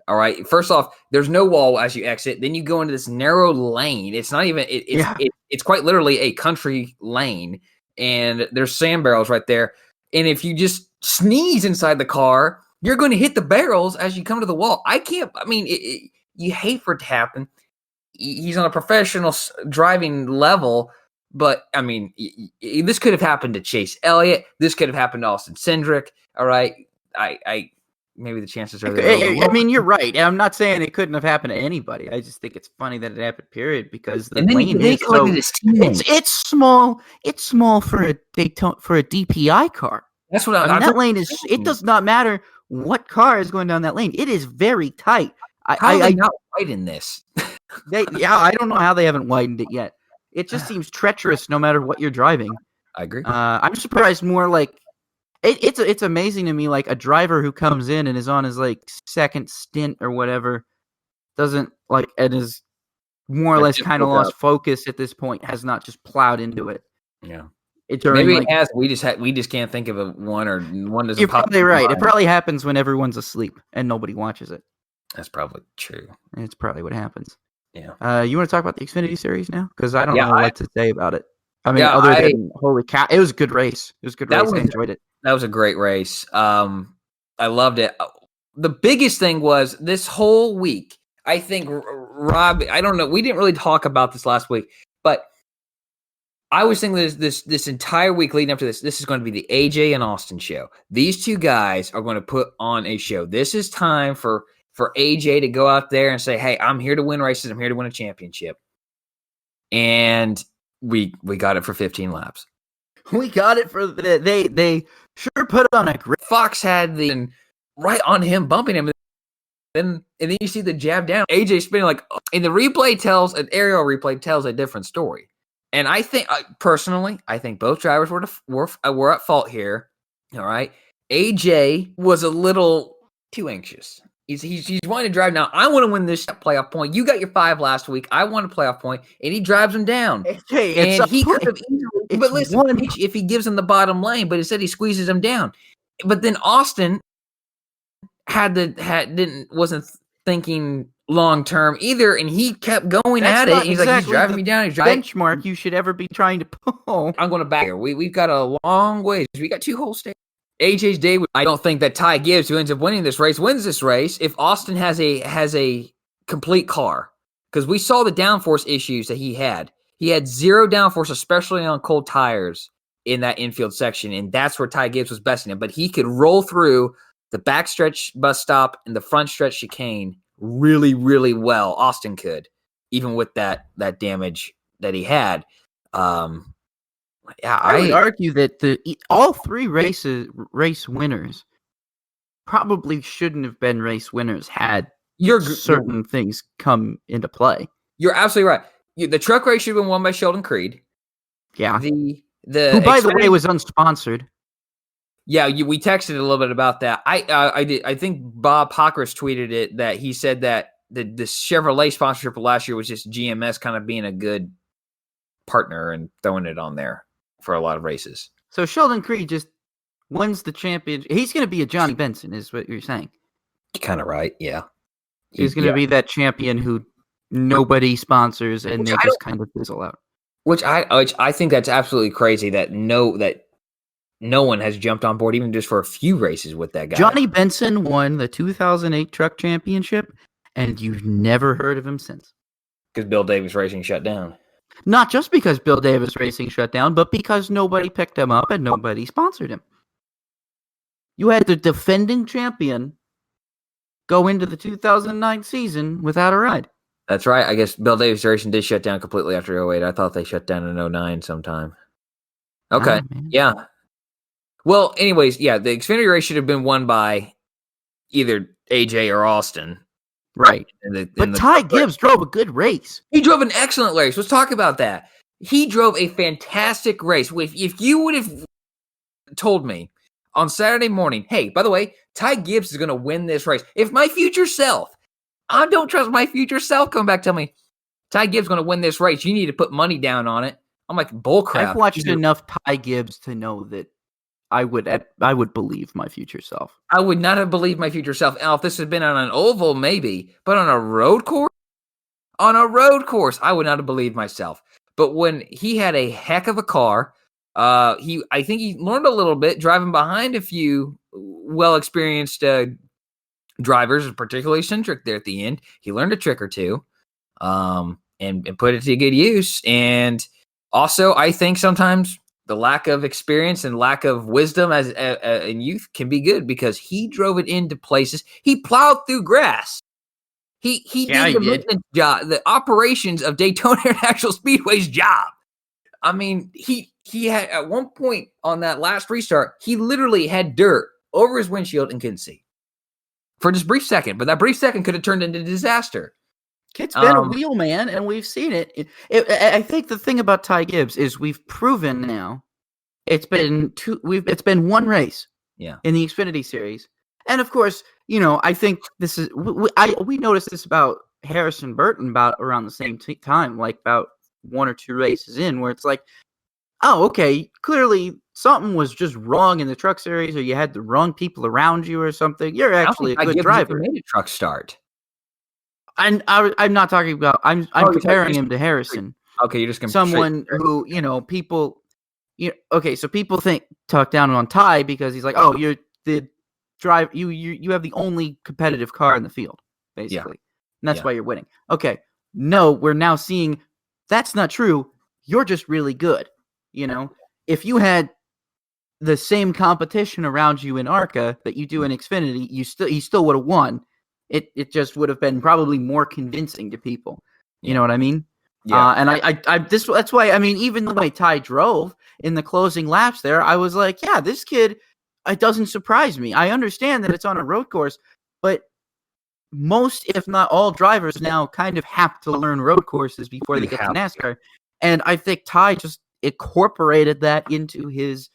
All right. First off, there's no wall as you exit. Then you go into this narrow lane. It's not even. It's quite literally a country lane, and there's sand barrels right there. And if you just sneeze inside the car, you're going to hit the barrels as you come to the wall. You hate for it to happen. He's on a professional driving level, but I mean, this could have happened to Chase Elliott. This could have happened to Austin Cindric. All right, I maybe the chances are there. I mean, you're right. I'm not saying it couldn't have happened to anybody. I just think it's funny that it happened. Period, because the lane is so it's small. It's small for a DPI car. That's what that lane is. It does not matter what car is going down that lane. It is very tight. How widen this. I don't know how they haven't widened it yet. It just seems treacherous no matter what you're driving. I agree. I'm surprised more like it's amazing to me, like a driver who comes in and is on his like second stint or whatever doesn't like and is more or less kind of lost focus at this point, has not just plowed into it. Yeah. Maybe it has. We just can't think of one doesn't. You're probably right. It probably happens when everyone's asleep and nobody watches it. That's probably true. It's probably what happens. Yeah. You want to talk about the Xfinity series now? Because I don't know what to say about it. I mean, other than holy cow, it was a good race. It was a good race. I enjoyed it. That was a great race. I loved it. The biggest thing was this whole week. I think Rob. I don't know. We didn't really talk about this last week, but I was thinking this entire week leading up to this. This is going to be the AJ and Austin show. These two guys are going to put on a show. This is time for AJ to go out there and say, "Hey, I'm here to win races. I'm here to win a championship." And we got it for 15 laps. We got it for they sure put on a great. Fox had the right on him, bumping him. And then you see the jab down. AJ spinning like, and the replay tells an aerial replay tells a different story. And I think personally, I think both drivers were at fault here. All right, AJ was a little too anxious. He's wanting to drive now. I want to win this playoff point. You got your 5 last week. I want a playoff point, and he drives him down. AJ, and he could have easily. But listen, if he gives him the bottom lane, but instead he squeezes him down. But then Austin wasn't thinking long term either, and he kept going at it. He's like, he's driving me down. He's benchmark you should ever be trying to pull. I'm going to back here. We've got a long ways. We got 2 whole stages. AJ's day. I don't think that Ty Gibbs, who ends up winning this race, wins this race if Austin has a complete car, because we saw the downforce issues that he had. He had 0 downforce, especially on cold tires in that infield section, and that's where Ty Gibbs was besting him. But he could roll through the backstretch bus stop and the front stretch chicane really, really well. Austin could, even with that damage that he had. I would argue that all 3 race winners probably shouldn't have been race winners had certain things come into play. You're absolutely right. The truck race should have been won by Sheldon Creed. Yeah. Who, by the way, was unsponsored. Yeah, we texted a little bit about that. I did. I think Bob Pockris tweeted it, that he said that the Chevrolet sponsorship last year was just GMS kind of being a good partner and throwing it on there for a lot of races. So Sheldon Creed just wins the championship. He's going to be a Johnny Benson, is what you're saying. Kind of right, yeah. He's going to be that champion who nobody sponsors and they just kind of fizzle out. Which I think that's absolutely crazy that no one has jumped on board even just for a few races with that guy. Johnny Benson won the 2008 Truck Championship, and you've never heard of him since. Because Bill Davis Racing shut down. Not just because Bill Davis Racing shut down, but because nobody picked him up and nobody sponsored him. You had the defending champion go into the 2009 season without a ride. That's right. I guess Bill Davis Racing did shut down completely after 2008. I thought they shut down in 2009 sometime. Okay. Yeah. Well, anyways, yeah, the Xfinity race should have been won by either AJ or Austin. Right. But Ty Gibbs drove a good race. He drove an excellent race. Let's talk about that. He drove a fantastic race. If you would have told me on Saturday morning, hey, by the way, Ty Gibbs is going to win this race. If my future self, I don't trust my future self, come back tell me, Ty Gibbs is going to win this race, you need to put money down on it. I'm like, bullcrap. I've watched enough Ty Gibbs to know that I would believe my future self. I would not have believed my future self. Now, if this had been on an oval, maybe, but on a road course, I would not have believed myself. But when he had a heck of a car, I think he learned a little bit driving behind a few well-experienced drivers, particularly Cindric there at the end. He learned a trick or two, and put it to good use. And also, I think sometimes the lack of experience and lack of wisdom as in youth can be good, because he drove it into places. He plowed through grass. He did the maintenance job, the operations of Daytona International Speedway's job. I mean, he had at one point on that last restart, he literally had dirt over his windshield and couldn't see for just a brief second. But that brief second could have turned into disaster. Kid's been a wheelman, and we've seen it. I think the thing about Ty Gibbs is we've proven now it's been one race in the Xfinity series. And of course, I think this is we noticed this about Harrison Burton about around the same time, like about 1 or 2 races in, where it's like, oh, okay, clearly something was just wrong in the truck series, or you had the wrong people around you or something. You're actually a good driver. Made a truck start. And I'm not talking about. I'm comparing him to Harrison. Okay, you're just someone who people. Okay, so people talk down on Ty because he's like, oh, you're the drive. You have the only competitive car in the field, basically, and that's why you're winning. Okay, no, we're now seeing that's not true. You're just really good. If you had the same competition around you in ARCA that you do in Xfinity, you still would have won. It just would have been probably more convincing to people. You know what I mean? Yeah. And that's why, I mean, even the way Ty drove in the closing laps there, I was like, yeah, this kid, it doesn't surprise me. I understand that it's on a road course, but most, if not all drivers now kind of have to learn road courses before they get to NASCAR. And I think Ty just incorporated that into his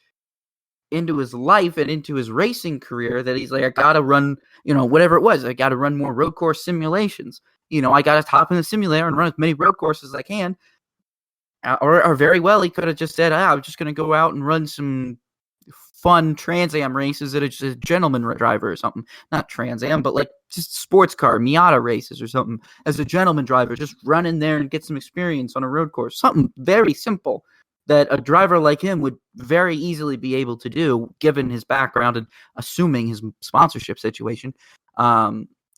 life and into his racing career, that he's like, I gotta run, whatever it was, I gotta run more road course simulations. I gotta hop in the simulator and run as many road courses as I can. Or very well, he could have just said, I'm just gonna go out and run some fun Trans Am races that are just a gentleman driver or something. Not Trans Am, but like just sports car Miata races or something as a gentleman driver. Just run in there and get some experience on a road course. Something very simple that a driver like him would very easily be able to do, given his background and assuming his sponsorship situation.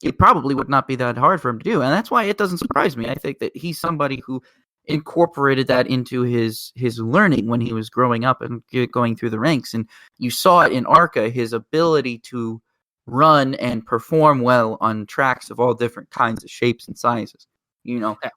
It probably would not be that hard for him to do, and that's why it doesn't surprise me. I think that he's somebody who incorporated that into his learning when he was growing up and going through the ranks, and you saw it in ARCA, his ability to run and perform well on tracks of all different kinds of shapes and sizes.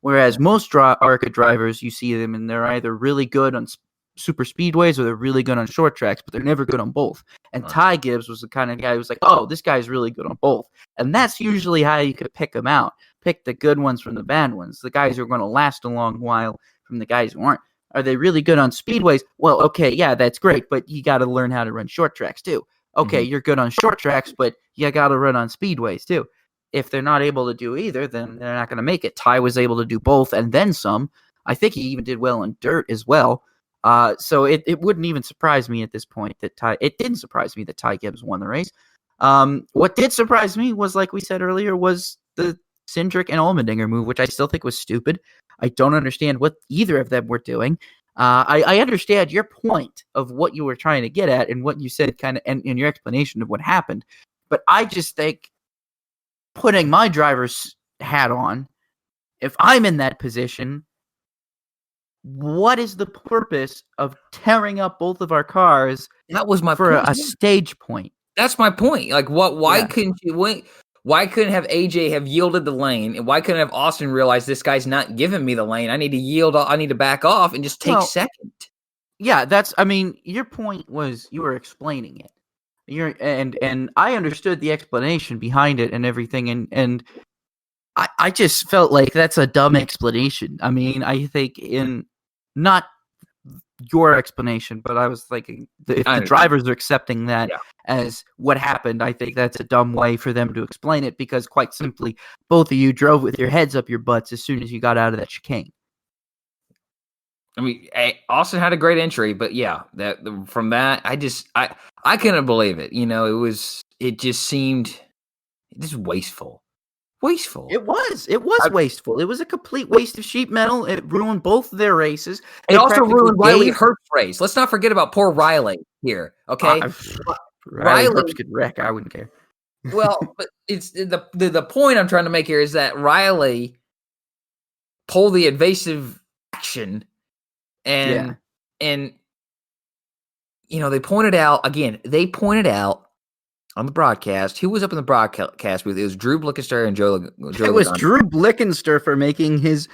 Whereas most ARCA drivers, you see them and they're either really good on super speedways or they're really good on short tracks, but they're never good on both. And Ty Gibbs was the kind of guy who was like, oh, this guy's really good on both. And that's usually how you could pick them out. Pick the good ones from the bad ones. The guys who are going to last a long while from the guys who aren't. Are they really good on speedways? Well, okay, yeah, that's great, but you got to learn how to run short tracks too. Okay, you're good on short tracks, but you got to run on speedways too. If they're not able to do either, then they're not going to make it. Ty was able to do both and then some. I think he even did well in dirt as well. So it wouldn't even surprise me at this point that it didn't surprise me that Ty Gibbs won the race. What did surprise me was, like we said earlier, was the Cindric and Allmendinger move, which I still think was stupid. I don't understand what either of them were doing. I understand your point of what you were trying to get at and what you said kind of and your explanation of what happened. But I just think, putting my driver's hat on, if I'm in that position, what is the purpose of tearing up both of our cars? That was my for point. A stage point. That's my point. Like, what? Why couldn't you? Why couldn't have AJ have yielded the lane, and why couldn't have Austin realize this guy's not giving me the lane? I need to yield. I need to back off and just take second. Yeah, I mean, your point was you were explaining it. And I understood the explanation behind it and everything, and I just felt like that's a dumb explanation. I mean, I think in not your explanation, but I was thinking if the drivers are accepting that as what happened, I think that's a dumb way for them to explain it, because quite simply, both of you drove with your heads up your butts as soon as you got out of that chicane. I mean, Austin had a great entry, but from that, I couldn't believe it. It just seemed just wasteful. It was wasteful. It was a complete waste of sheet metal. It ruined both of their races. It also ruined Riley Herbst's race. Let's not forget about poor Riley here. Okay, Riley Herbst could wreck. I wouldn't care. Well, but it's the point I'm trying to make here is that Riley pulled the evasive action. And they pointed out on the broadcast, who was up in the broadcast booth? It was Drew Blickenster and Joe. It was Drew Blickenster for making his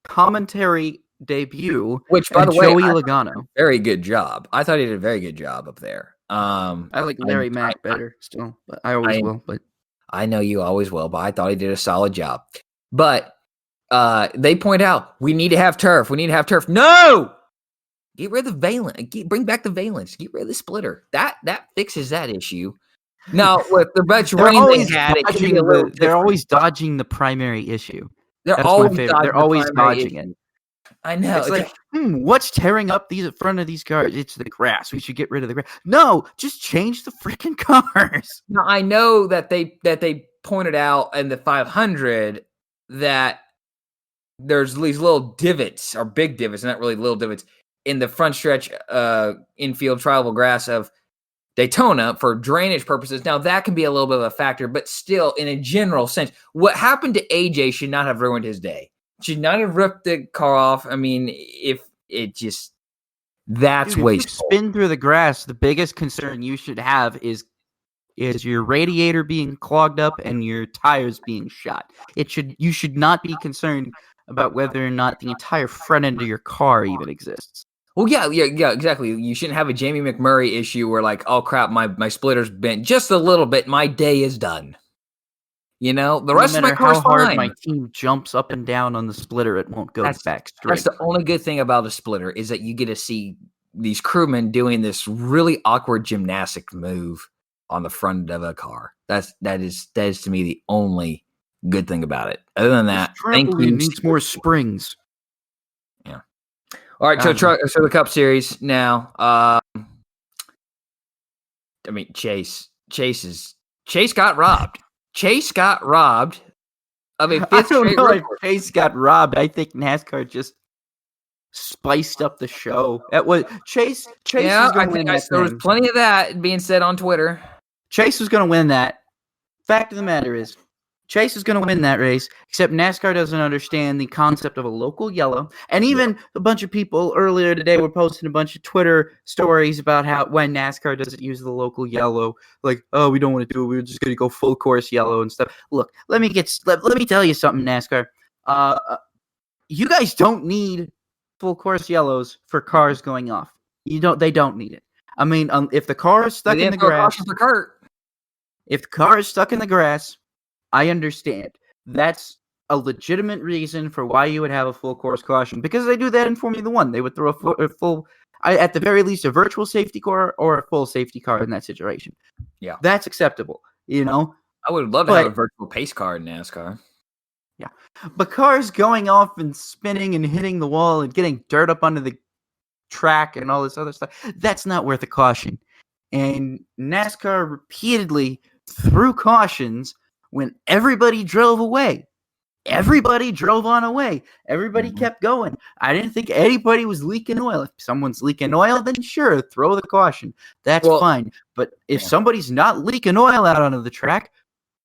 commentary debut, which, by the way, Joey Logano. Very good job. I thought he did a very good job up there. I like Larry Mack better still, but I always will. But I know you always will. But I thought he did a solid job. But they point out we need to have turf. We need to have turf. No, get rid of the valence. Bring back the valence. Get rid of the splitter. That fixes that issue. Now with the much rain they had, it could be a little. They're always dodging the primary issue. They're That's always my favorite. dodging They're always the primary dodging issue. it. I know. It's like, what's tearing up these front of these cars? It's the grass. We should get rid of the grass. No, just change the freaking cars. Now I know that they pointed out in the 500 that there's these little divots or big divots, not really little divots, in the front stretch infield tribal grass of Daytona for drainage purposes. Now that can be a little bit of a factor, but still, in a general sense, what happened to AJ should not have ruined his day. Should not have ripped the car off. I mean, if it just that's wasteful. If you spin through the grass, the biggest concern you should have is your radiator being clogged up and your tires being shot. You should not be concerned about whether or not the entire front end of your car even exists. Well, yeah, exactly. You shouldn't have a Jamie McMurray issue where like, oh crap, my splitter's bent just a little bit. My day is done. You know, the rest of my car's how hard fine. my team jumps up and down on the splitter, it won't go back straight. That's the only good thing about a splitter is that you get to see these crewmen doing this really awkward gymnastic move on the front of a car. That is to me the only good thing about it. Other than that, thank you. Needs more springs. Yeah. All right, so the Cup Series now. I mean, Chase got robbed. Chase got robbed of a fifth straight road course. Chase got robbed. I think NASCAR just spiced up the show. That was Chase. Yeah, I think there was plenty of that being said on Twitter. Chase was going to win that. Fact of the matter is, Chase is going to win that race, except NASCAR doesn't understand the concept of a local yellow. And even a bunch of people earlier today were posting a bunch of Twitter stories about how when NASCAR doesn't use the local yellow, like, oh, we don't want to do it. We're just going to go full course yellow and stuff. Look, let me tell you something, NASCAR. You guys don't need full course yellows for cars going off. They don't need it. I mean, if the car is stuck in the grass, if the car is stuck in the grass, I understand. That's a legitimate reason for why you would have a full course caution, because they do that in Formula One. They would throw a full, at the very least, a virtual safety car or a full safety car in that situation. Yeah, that's acceptable. You know, I would love to have a virtual pace car in NASCAR. Yeah, but cars going off and spinning and hitting the wall and getting dirt up under the track and all this other stuff—that's not worth a caution. And NASCAR repeatedly threw cautions when everybody drove away. Everybody drove on away. Everybody kept going. I didn't think anybody was leaking oil. If someone's leaking oil, then sure, throw the caution. That's fine. But if somebody's not leaking oil out onto the track,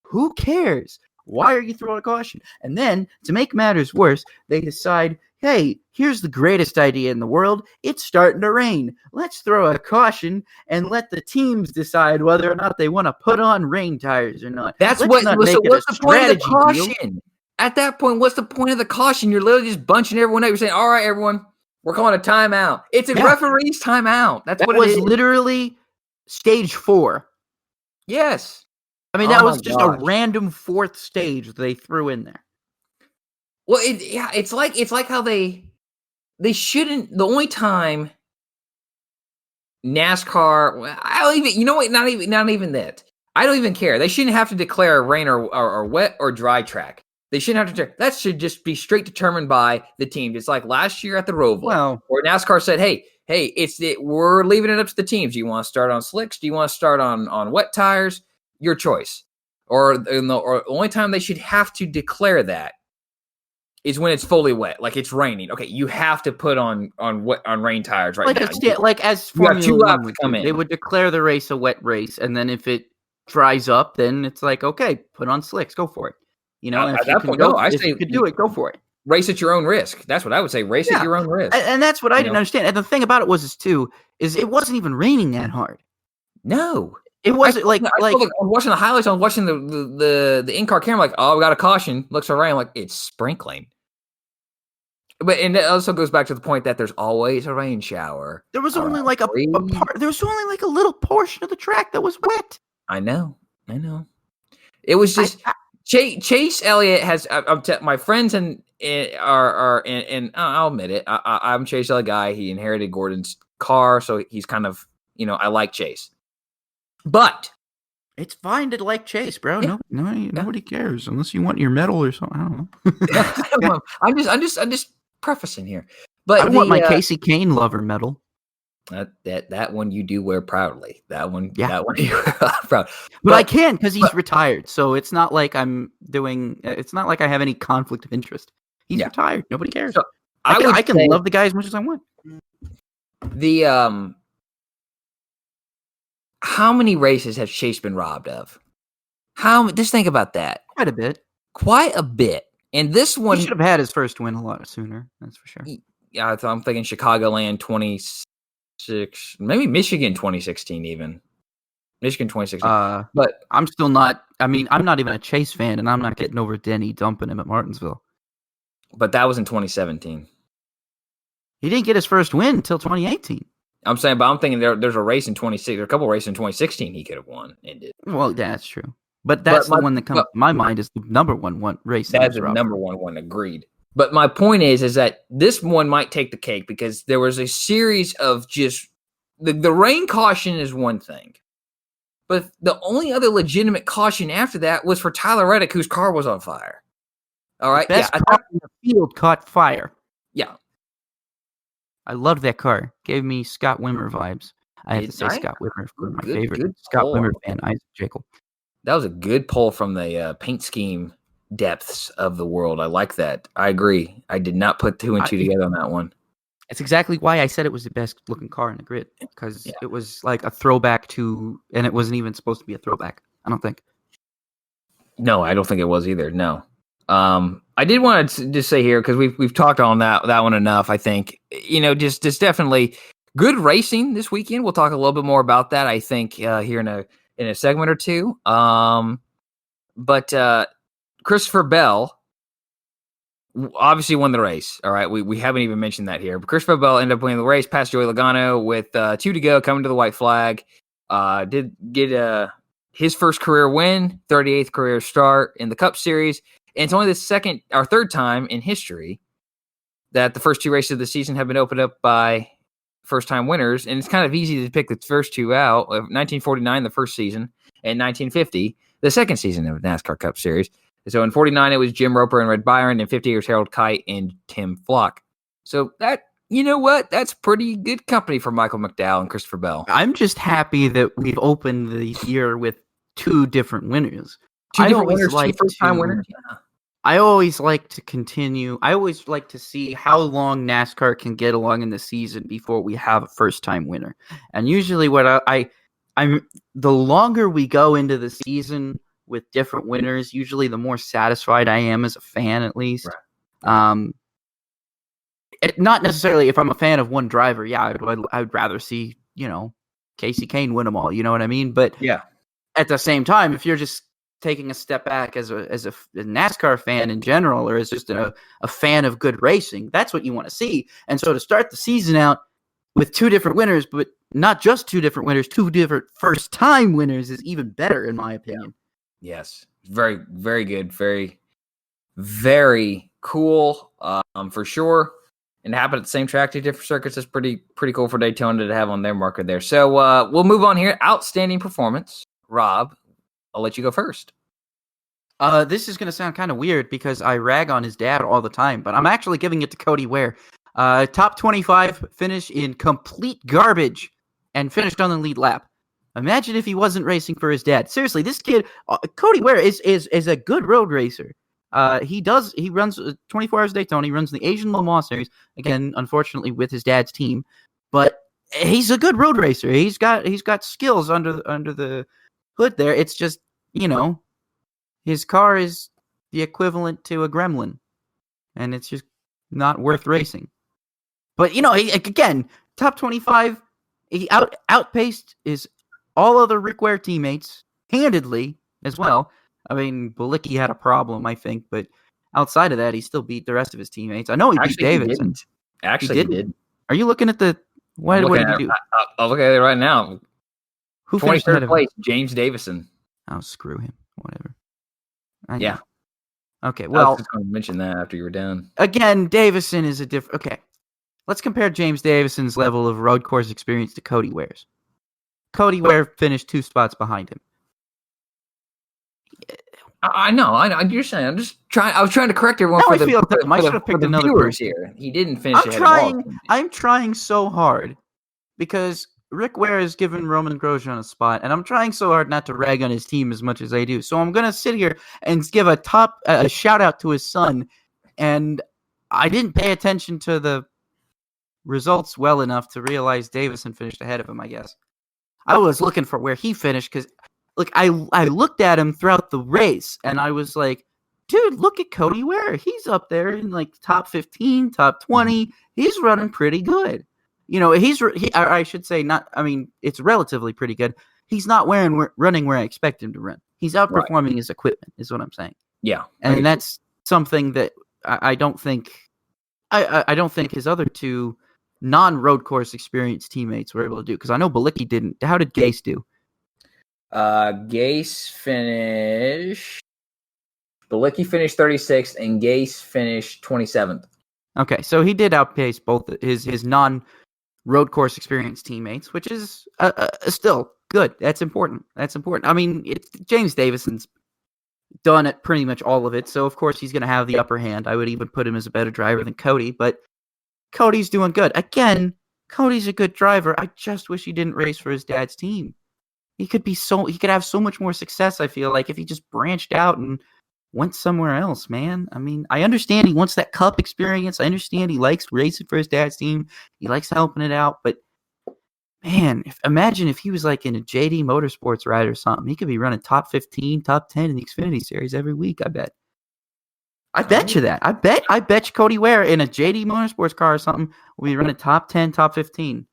who cares? Why are you throwing a caution? And then, to make matters worse, they decide, hey, here's the greatest idea in the world. It's starting to rain. Let's throw a caution and let the teams decide whether or not they want to put on rain tires or not. What's the point of the caution? At that point, what's the point of the caution? You're literally just bunching everyone up. You're saying, all right, everyone, we're calling a timeout. It's a referee's timeout. That was literally stage 4. Yes. I mean, that was just a random fourth stage they threw in there. Well, it's like how they shouldn't. The only time NASCAR, I don't even, you know what? Not even that. I don't even care. They shouldn't have to declare rain or wet or dry track. They shouldn't have to. That should just be straight determined by the teams. It's like last year at the Roval, where NASCAR said, "Hey, we're leaving it up to the teams. Do you want to start on slicks? Do you want to start on wet tires? Your choice." Or the only time they should have to declare that is when it's fully wet, like it's raining. Okay, you have to put on rain tires right now. As Formula 1 would come in, they would declare the race a wet race, and then if it dries up, then it's like, okay, put on slicks, go for it. You know, at that point, if you could do it, go for it. Race at your own risk. That's what I would say. Race at your own risk. And that's what I didn't understand. And the thing about it is it wasn't even raining that hard. No. It wasn't I'm watching the highlights. I'm watching the in-car camera. Like, oh, we got a caution. Looks all right. I'm like, it's sprinkling. And it also goes back to the point that there's always a rain shower. There was only like there was only like a little portion of the track that was wet. I know. It was just Chase Elliott has. My friends and I'll admit it. I'm a Chase Elliott guy. He inherited Gordon's car, so he's kind of I like Chase, but it's fine to like Chase, bro. Yeah. Nobody cares unless you want your medal or something. I don't know. I'm just prefacing here, but I want my Casey Kane lover medal. That one you do wear proudly. That one you wear proud. But I can't because he's retired. So it's not like I'm doing. It's not like I have any conflict of interest. He's retired. Nobody cares. So I can love the guy as much as I want. How many races has Chase been robbed of? Just think about that. Quite a bit. And this one, he should have had his first win a lot sooner. That's for sure. Yeah, I'm thinking Chicagoland 26, maybe Michigan 2016 even. Michigan 2016. But I'm still not. I mean, I'm not even a Chase fan, and I'm not getting over Denny dumping him at Martinsville. But that was in 2017. He didn't get his first win until 2018. I'm thinking there's a race in 26. There are a couple of races in 2016 he could have won and did. Well, that's true. But that's the one that comes to my mind is the number one race. That's the number one. Agreed. But my point is that this one might take the cake because there was a series of just the rain caution is one thing, but the only other legitimate caution after that was for Tyler Reddick, whose car was on fire. All right, best car in the field caught fire. Yeah, I loved that car. Gave me Scott Wimmer vibes. I have to say Scott Wimmer for my favorite Scott Wimmer fan, Isaac Jekyll. That was a good pull from the paint scheme depths of the world. I like that. I agree. I did not put two and two together on that one. It's exactly why I said it was the best looking car in the grid, because it was like a throwback to, and it wasn't even supposed to be a throwback. I don't think. No, I don't think it was either. No. I did want to just say here, because we've talked on that one enough. I think just definitely good racing this weekend. We'll talk a little bit more about that. I think here in a segment or two. But Christopher Bell obviously won the race. All right, we haven't even mentioned that here. But Christopher Bell ended up winning the race past Joey Logano with 2 to go, coming to the white flag. Did get his first career win, 38th career start in the Cup Series. And it's only the third time in history that the first 2 races of the season have been opened up by first-time winners. And it's kind of easy to pick the first 2 out. 1949, the first season, and 1950, the second season of the NASCAR Cup Series. So in 49, it was Jim Roper and Red Byron, and 50 years Harold Kite and Tim Flock. So that, that's pretty good company for Michael McDowell and Christopher Bell. I'm just happy that we've opened the year with 2 different winners. 2 different winners, 2 first-time winners. Yeah. I always like to continue. I always like to see how long NASCAR can get along in the season before we have a first-time winner. And usually, what I'm the longer we go into the season with different winners, usually the more satisfied I am as a fan, at least. Right. Not necessarily if I'm a fan of one driver. Yeah, I would rather see Casey Kane win them all. You know what I mean? But yeah, at the same time, if you're just taking a step back as a NASCAR fan in general, or as just a fan of good racing, that's what you want to see. And so to start the season out with 2 different winners, but not just 2 different winners, 2 different first-time winners is even better, in my opinion. Yes. Very, very good. Very, very cool, for sure. And to happen at the same track, 2 different circuits is pretty cool for Daytona to have on their marker there. So we'll move on here. Outstanding performance. Rob, I'll let you go first. This is going to sound kind of weird because I rag on his dad all the time, but I'm actually giving it to Cody Ware. Top 25 finish in complete garbage and finished on the lead lap. Imagine if he wasn't racing for his dad. Seriously, this kid, Cody Ware, is a good road racer. He runs 24 Hours Daytona. He runs the Asian Le Mans Series, again, unfortunately, with his dad's team. But he's a good road racer. He's got skills under the hood there. It's just, his car is the equivalent to a Gremlin, and it's just not worth racing. But, again, top 25, he outpaced his all other Rick Ware teammates handedly as well. I mean, Bilicki had a problem, I think, but outside of that, he still beat the rest of his teammates. I know he beat Davidson. He did. Are you looking at the... What did he do? I'll look at it right now. Who finished 23rd place, James Davison. Oh, screw him. Whatever. I Yeah. know. Okay, I was well, just going to mention that after you were done. again, Davison is a different. Okay, let's compare James Davison's level of road course experience to Cody Ware's. Cody Ware finished 2 spots behind him. I know. I understand. I was trying to correct everyone Now for I feel dumb. I should have picked the another viewers person. here. He didn't finish ahead of all of them. I'm trying so hard because Rick Ware has given Roman Grosjean a spot, and I'm trying so hard not to rag on his team as much as I do. So I'm gonna sit here and give a shout out to his son, and I didn't pay attention to the results well enough to realize Davison finished ahead of him. I guess I was looking for where he finished because, look, I looked at him throughout the race, and I was like, dude, look at Cody Ware. He's up there in like top 15, top 20. He's running pretty good. You know, I should say not. I mean, it's relatively pretty good. He's not running where I expect him to run. He's outperforming his equipment, is what I'm saying. Yeah, and that's something that I don't think. I don't think his other 2 non-road course experienced teammates were able to do, because I know Balicki didn't. How did Gase do? Gase finished. Balicki finished 36th, and Gase finished 27th. Okay, so he did outpace both his non-road course experienced teammates, which is still good. That's important. I mean, James Davison's done at pretty much all of it, so of course he's going to have the upper hand. I would even put him as a better driver than Cody, but Cody's doing good. Again, Cody's a good driver. I just wish he didn't race for his dad's team. He could have so much more success, I feel like, if he just branched out and went somewhere else, man. I mean, I understand he wants that cup experience. I understand he likes racing for his dad's team. He likes helping it out, but man, imagine if he was like in a JD Motorsports ride or something. He could be running top 15, top 10 in the Xfinity Series every week, I bet. I bet you that. I bet you Cody Ware in a JD Motorsports car or something will be running top 10, top 15.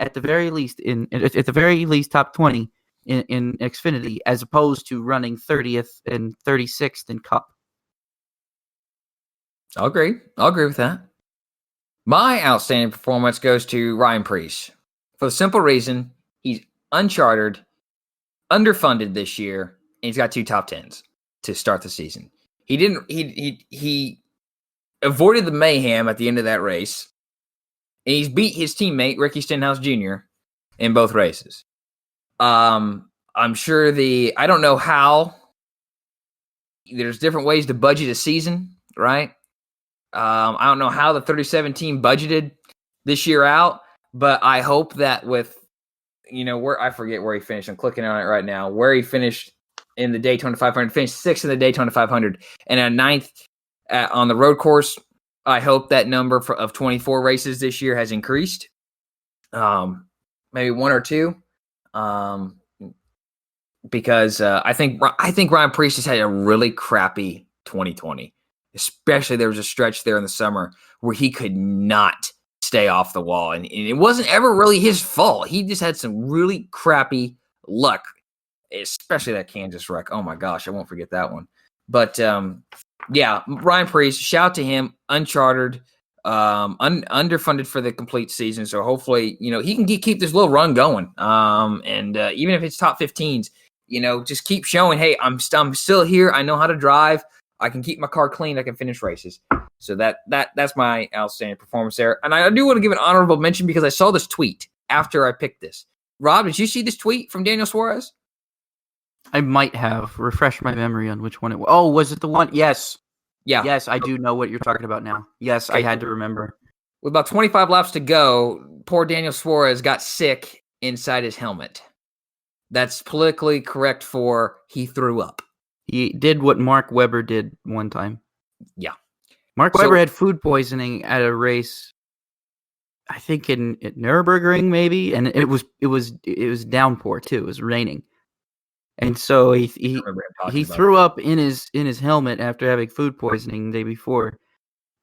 At the very least, top 20 in Xfinity, as opposed to running 30th and 36th in Cup. I'll agree with that. My outstanding performance goes to Ryan Preece, for the simple reason he's uncharted, underfunded this year, and he's got 2 top 10s to start the season. He avoided the mayhem at the end of that race, and he's beat his teammate Ricky Stenhouse Jr. in both races. I'm sure I don't know how. There's different ways to budget a season, right? I don't know how the 37 team budgeted this year out, but I hope that with, where I forget where he finished. I'm clicking on it right now. Where he finished in the Daytona 500, finished 6th in the Daytona 500, and a 9th on the road course. I hope that number of 24 races this year has increased. Maybe 1 or 2. Because I think Ryan Preece has had a really crappy 2020. Especially there was a stretch there in the summer where he could not stay off the wall. And it wasn't ever really his fault. He just had some really crappy luck, especially that Kansas wreck. Oh, my gosh, I won't forget that one. But, yeah, Ryan Preece, shout to him, uncharted, underfunded for the complete season. So hopefully, he can keep this little run going. And even if it's top 15s, just keep showing, hey, I'm still here. I know how to drive. I can keep my car clean. I can finish races. So that's my outstanding performance there. And I do want to give an honorable mention because I saw this tweet after I picked this. Rob, did you see this tweet from Daniel Suarez? I might have. Refresh my memory on which one it was. Oh, was it the one? Yes. Yeah. Yes, I do know what you're talking about now. Yes, okay. I had to remember. With about 25 laps to go, poor Daniel Suarez got sick inside his helmet. That's politically correct for he threw up. He did what Mark Webber did one time. Yeah. Mark Webber had food poisoning at a race, I think at Nürburgring maybe, and it was downpour too. It was raining. And so he threw up in his helmet after having food poisoning the day before.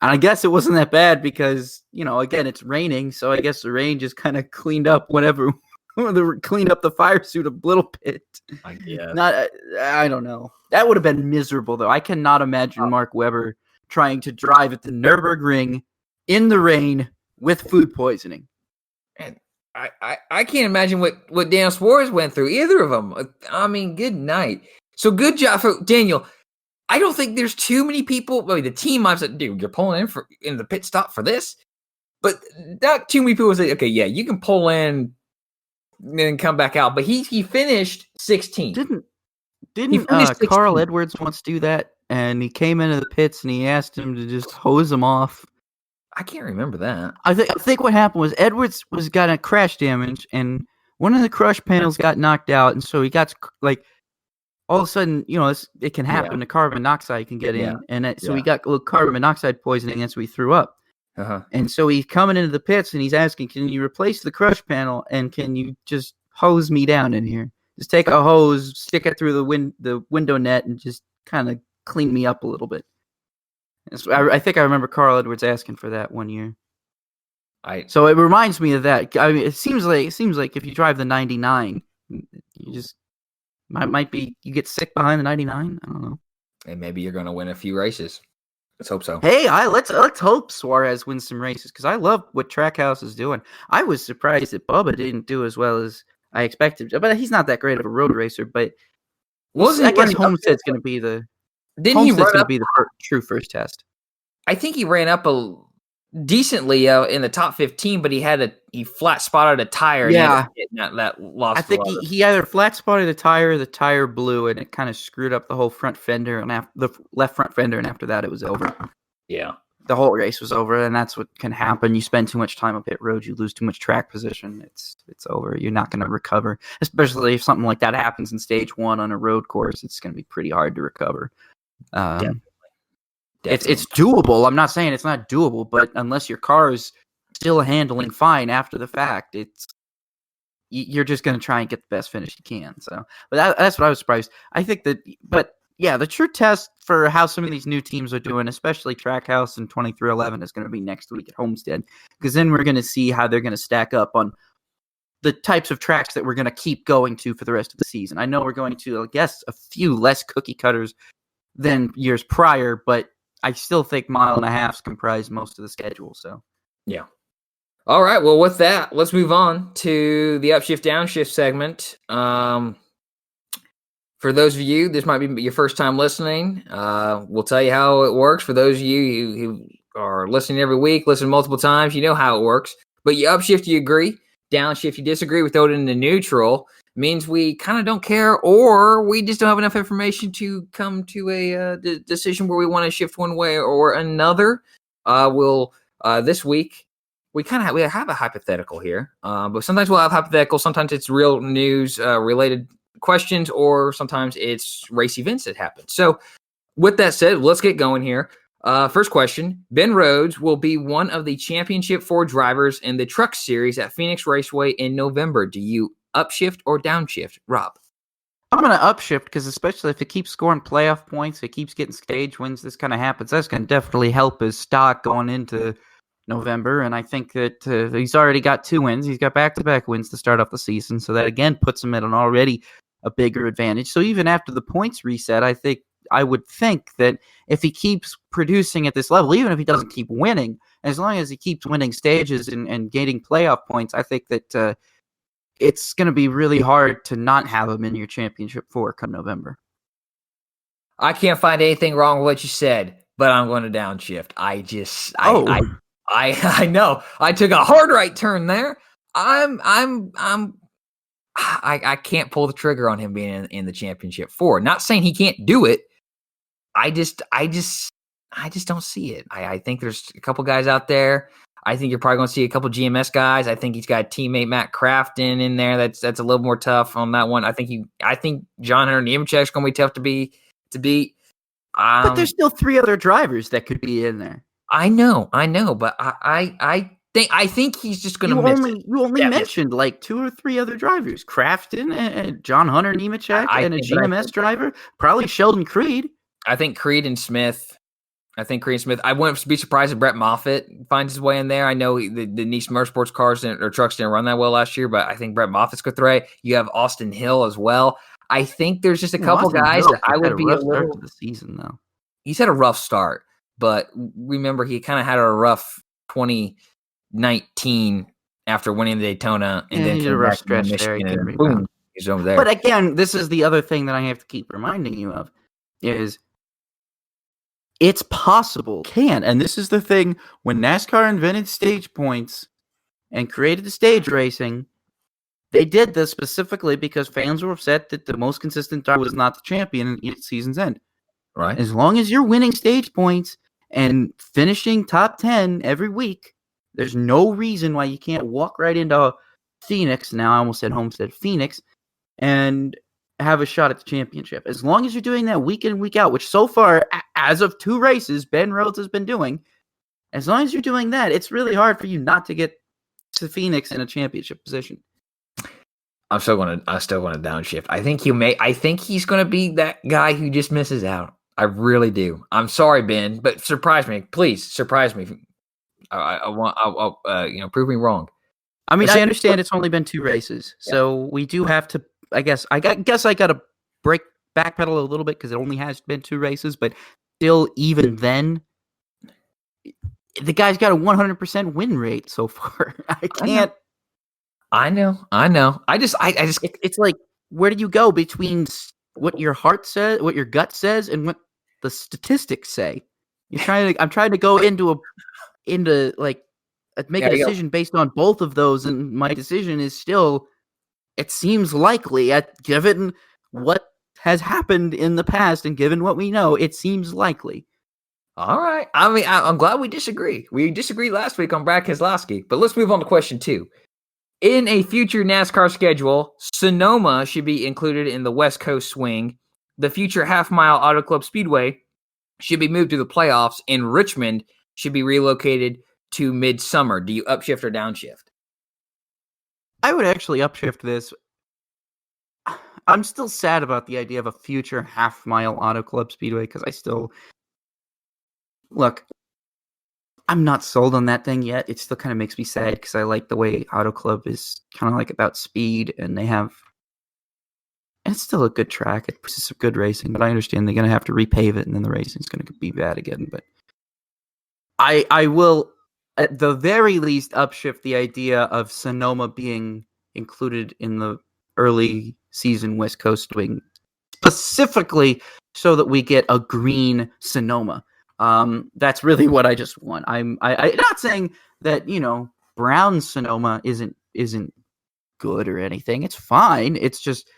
And I guess it wasn't that bad because, again, it's raining, so I guess the rain just kind of cleaned up cleaned up the fire suit a little bit. I don't know. That would have been miserable, though. I cannot imagine Mark Webber trying to drive at the Nürburgring in the rain with food poisoning. And I can't imagine what Daniel Suarez went through, either of them. I mean, good night. So good job for Daniel. I don't think there's too many people. I mean, the team I've said, dude, you're pulling in the pit stop for this, but not too many people say, okay, yeah, you can pull in and then come back out. But he finished 16th. Didn't Carl Edwards once do that? And he came into the pits and he asked him to just hose him off. I can't remember that. I think what happened was Edwards got a crash damage, and one of the crush panels got knocked out, and so he got like all of a sudden, it can happen. The carbon monoxide can get in, and so he got a little carbon monoxide poisoning, and so he threw up. And so he's coming into the pits, and he's asking, "Can you replace the crush panel, and can you just hose me down in here? Just take a hose, stick it through the window net, and just kind of clean me up a little bit." So I think I remember Carl Edwards asking for that one year. So it reminds me of that. I mean, it seems like if you drive the 99, you just might be you get sick behind the 99. I don't know. And maybe you're going to win a few races. Let's hope so. Hey, let's hope Suarez wins some races because I love what Trackhouse is doing. I was surprised that Bubba didn't do as well as I expected, but he's not that great of a road racer. But I guess Homestead's going to be the. Didn't he run up? Be the true first test. I think he ran up decently in the top 15, but he flat spotted a tire. Yeah, that lost. I think he either flat spotted a tire, or the tire blew, and it kind of screwed up the whole front fender and the left front fender. And after that, it was over. Yeah, the whole race was over, and that's what can happen. You spend too much time on pit road, you lose too much track position. It's over. You're not going to recover, especially if something like that happens in stage 1 on a road course. It's going to be pretty hard to recover. Definitely. It's doable. I'm not saying it's not doable, but unless your car is still handling fine after the fact, you're just going to try and get the best finish you can. So, but that's what I was surprised. I think but yeah, the true test for how some of these new teams are doing, especially Trackhouse and 2311, is going to be next week at Homestead, because then we're going to see how they're going to stack up on the types of tracks that we're going to keep going to for the rest of the season. I know we're going to, I guess, a few less cookie cutters than years prior, but I still think mile and a halves comprise most of the schedule. So, yeah. All right. Well, with that, let's move on to the upshift downshift segment. For those of you, this might be your first time listening. We'll tell you how it works. For those of you who are listening every week, listen multiple times, you know how it works. But you upshift, you agree. Downshift, you disagree. We throw it into neutral. Means we kind of don't care, or we just don't have enough information to come to a decision where we want to shift one way or another. This week we have a hypothetical here, but sometimes we'll have hypothetical. Sometimes it's real news related questions, or sometimes it's race events that happen. So, with that said, let's get going here. First question: Ben Rhodes will be one of the Championship 4 drivers in the Truck Series at Phoenix Raceway in November. Do you upshift or downshift, Rob? I'm going to upshift because, especially if it keeps scoring playoff points, it keeps getting stage wins, this kind of happens. That's going to definitely help his stock going into November. And I think that he's already got 2 wins. He's got back-to-back wins to start off the season. So that, again, puts him at an already a bigger advantage. So even after the points reset, I would think that if he keeps producing at this level, even if he doesn't keep winning, as long as he keeps winning stages and gaining playoff points, I think that it's going to be really hard to not have him in your Championship 4 come November. I can't find anything wrong with what you said, but I'm going to downshift. I know. I took a hard right turn there. I can't pull the trigger on him being in the Championship 4. Not saying he can't do it. I just don't see it. I think there's a couple guys out there. I think you're probably going to see a couple GMS guys. I think he's got teammate Matt Crafton in there. That's a little more tough on that one. I think John Hunter Nemechek's going to be tough to beat. But there's still 3 other drivers that could be in there. I know, but I think he's just going to miss it. You only mentioned like 2 or 3 other drivers: Crafton and John Hunter Nemechek and a GMS driver, probably Sheldon Creed. I think Creed and Smith. I wouldn't be surprised if Brett Moffitt finds his way in there. I know the Nice Motorsports cars or trucks didn't run that well last year, but I think Brett Moffitt's good through. You have Austin Hill as well. I think there's just a couple guys that I would be a little to the season though. He's had a rough start, but remember he kind of had a rough 2019 after winning the Daytona, and then he had a rough stretch there. And boom, he's over there. But again, this is the other thing that I have to keep reminding you of is It's possible. And this is the thing, when NASCAR invented stage points and created the stage racing, they did this specifically because fans were upset that the most consistent driver was not the champion at season's end. Right. As long as you're winning stage points and finishing top 10 every week, there's no reason why you can't walk right into Phoenix. Now I almost said Homestead, Phoenix, and have a shot at the championship. As long as you're doing that week in, week out, which so far, as of 2 races, Ben Rhodes has been doing, as long as you're doing that, it's really hard for you not to get to Phoenix in a championship position. I still want to downshift. I think he's going to be that guy who just misses out. I really do. I'm sorry, Ben, but surprise me. Please surprise me. I want, prove me wrong. I mean, I understand it's only been 2 races, so we do have to. I guess I got to backpedal a little bit because it only has been 2 races, but still, even then, the guy's got a 100% win rate so far. I can't. I know. I just. It's like, where do you go between what your heart says, what your gut says, and what the statistics say? I'm trying to go into make a decision based on both of those, and my decision is still, it seems likely, given what has happened in the past and given what we know, it seems likely. All right. I mean, I'm glad we disagree. We disagreed last week on Brad Keselowski, but let's move on to question 2. In a future NASCAR schedule, Sonoma should be included in the West Coast swing. The future half-mile Auto Club Speedway should be moved to the playoffs, and Richmond should be relocated to midsummer. Do you upshift or downshift? I would actually upshift this. I'm still sad about the idea of a future half-mile Auto Club Speedway because I'm not sold on that thing yet. It still kind of makes me sad because I like the way Auto Club is kind of like about speed, and it's still a good track. It's some good racing, but I understand they're going to have to repave it, and then the racing's going to be bad again. But I will, at the very least, upshift the idea of Sonoma being included in the early season West Coast swing, specifically so that we get a green Sonoma. That's really what I just want. I'm not saying that, brown Sonoma isn't good or anything. It's fine. It's just,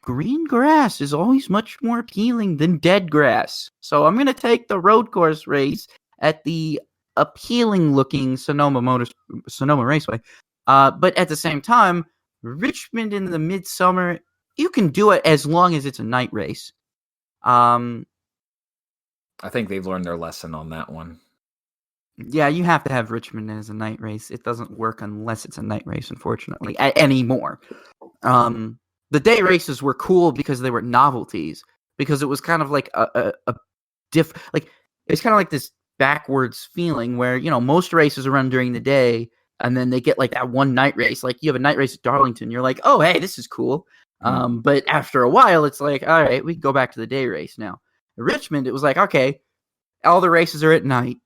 green grass is always much more appealing than dead grass. So I'm going to take the road course race at the appealing looking Sonoma Raceway. But at the same time, Richmond in the midsummer, you can do it as long as it's a night race. I think they've learned their lesson on that one. Yeah, you have to have Richmond as a night race. It doesn't work unless it's a night race, unfortunately, anymore. The day races were cool because they were novelties, because it was kind of like it's kind of like this backwards feeling where, most races are run during the day, and then they get like that one night race. Like, you have a night race at Darlington, you're like, oh, hey, this is cool. But after a while, it's like, all right, we can go back to the day race now. Richmond, it was like, okay, all the races are at night.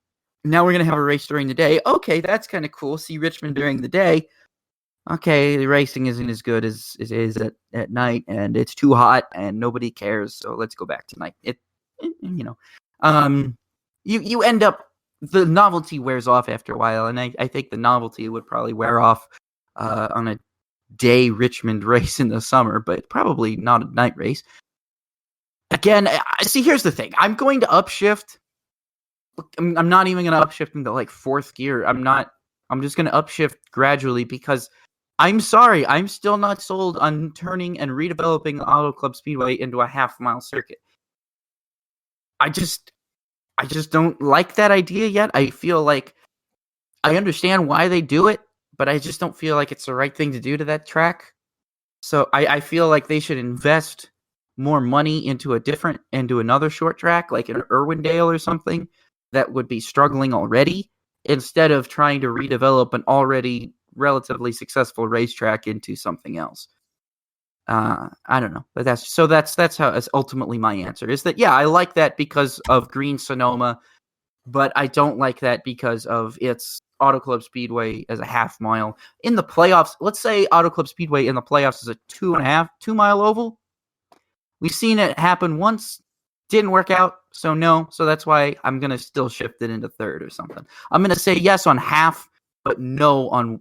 Now we're going to have a race during the day. Okay, that's kind of cool. See Richmond during the day. Okay, the racing isn't as good as it is at night, and it's too hot, and nobody cares, so let's go back to night. You end up, the novelty wears off after a while, and I think the novelty would probably wear off on a day Richmond race in the summer, but probably not a night race. Again, see, here's the thing. I'm going to upshift. I'm not even going to upshift into like 4th gear. I'm just going to upshift gradually because I'm sorry. I'm still not sold on turning and redeveloping the Auto Club Speedway into a half-mile circuit. I just don't like that idea yet. I feel like I understand why they do it, but I just don't feel like it's the right thing to do to that track. So I feel like they should invest more money into another short track, like an Irwindale or something that would be struggling already, instead of trying to redevelop an already relatively successful racetrack into something else. I don't know, but that's how it's ultimately my answer is that, yeah, I like that because of Green Sonoma, but I don't like that because of its Auto Club Speedway as a half mile in the playoffs. Let's say Auto Club Speedway in the playoffs is a 2 mile oval. We've seen it happen once. Didn't work out, so no. So that's why I'm going to still shift it into third or something. I'm going to say yes on half, but no on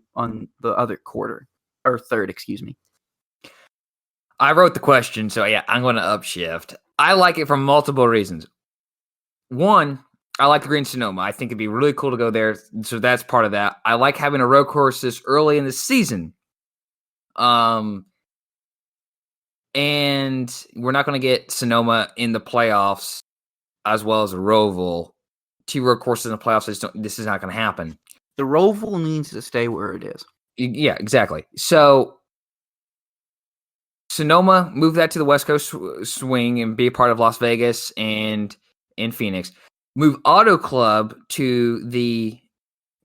the other quarter. Or third, excuse me. I wrote the question, so yeah, I'm going to upshift. I like it for multiple reasons. One, I like the Green Sonoma. I think it'd be really cool to go there, so that's part of that. I like having a road course this early in the season. And we're not going to get Sonoma in the playoffs as well as Roval. 2 road courses in the playoffs, this is not going to happen. The Roval needs to stay where it is. Yeah, exactly. So Sonoma, move that to the West Coast swing and be a part of Las Vegas and in Phoenix. Move Auto Club to the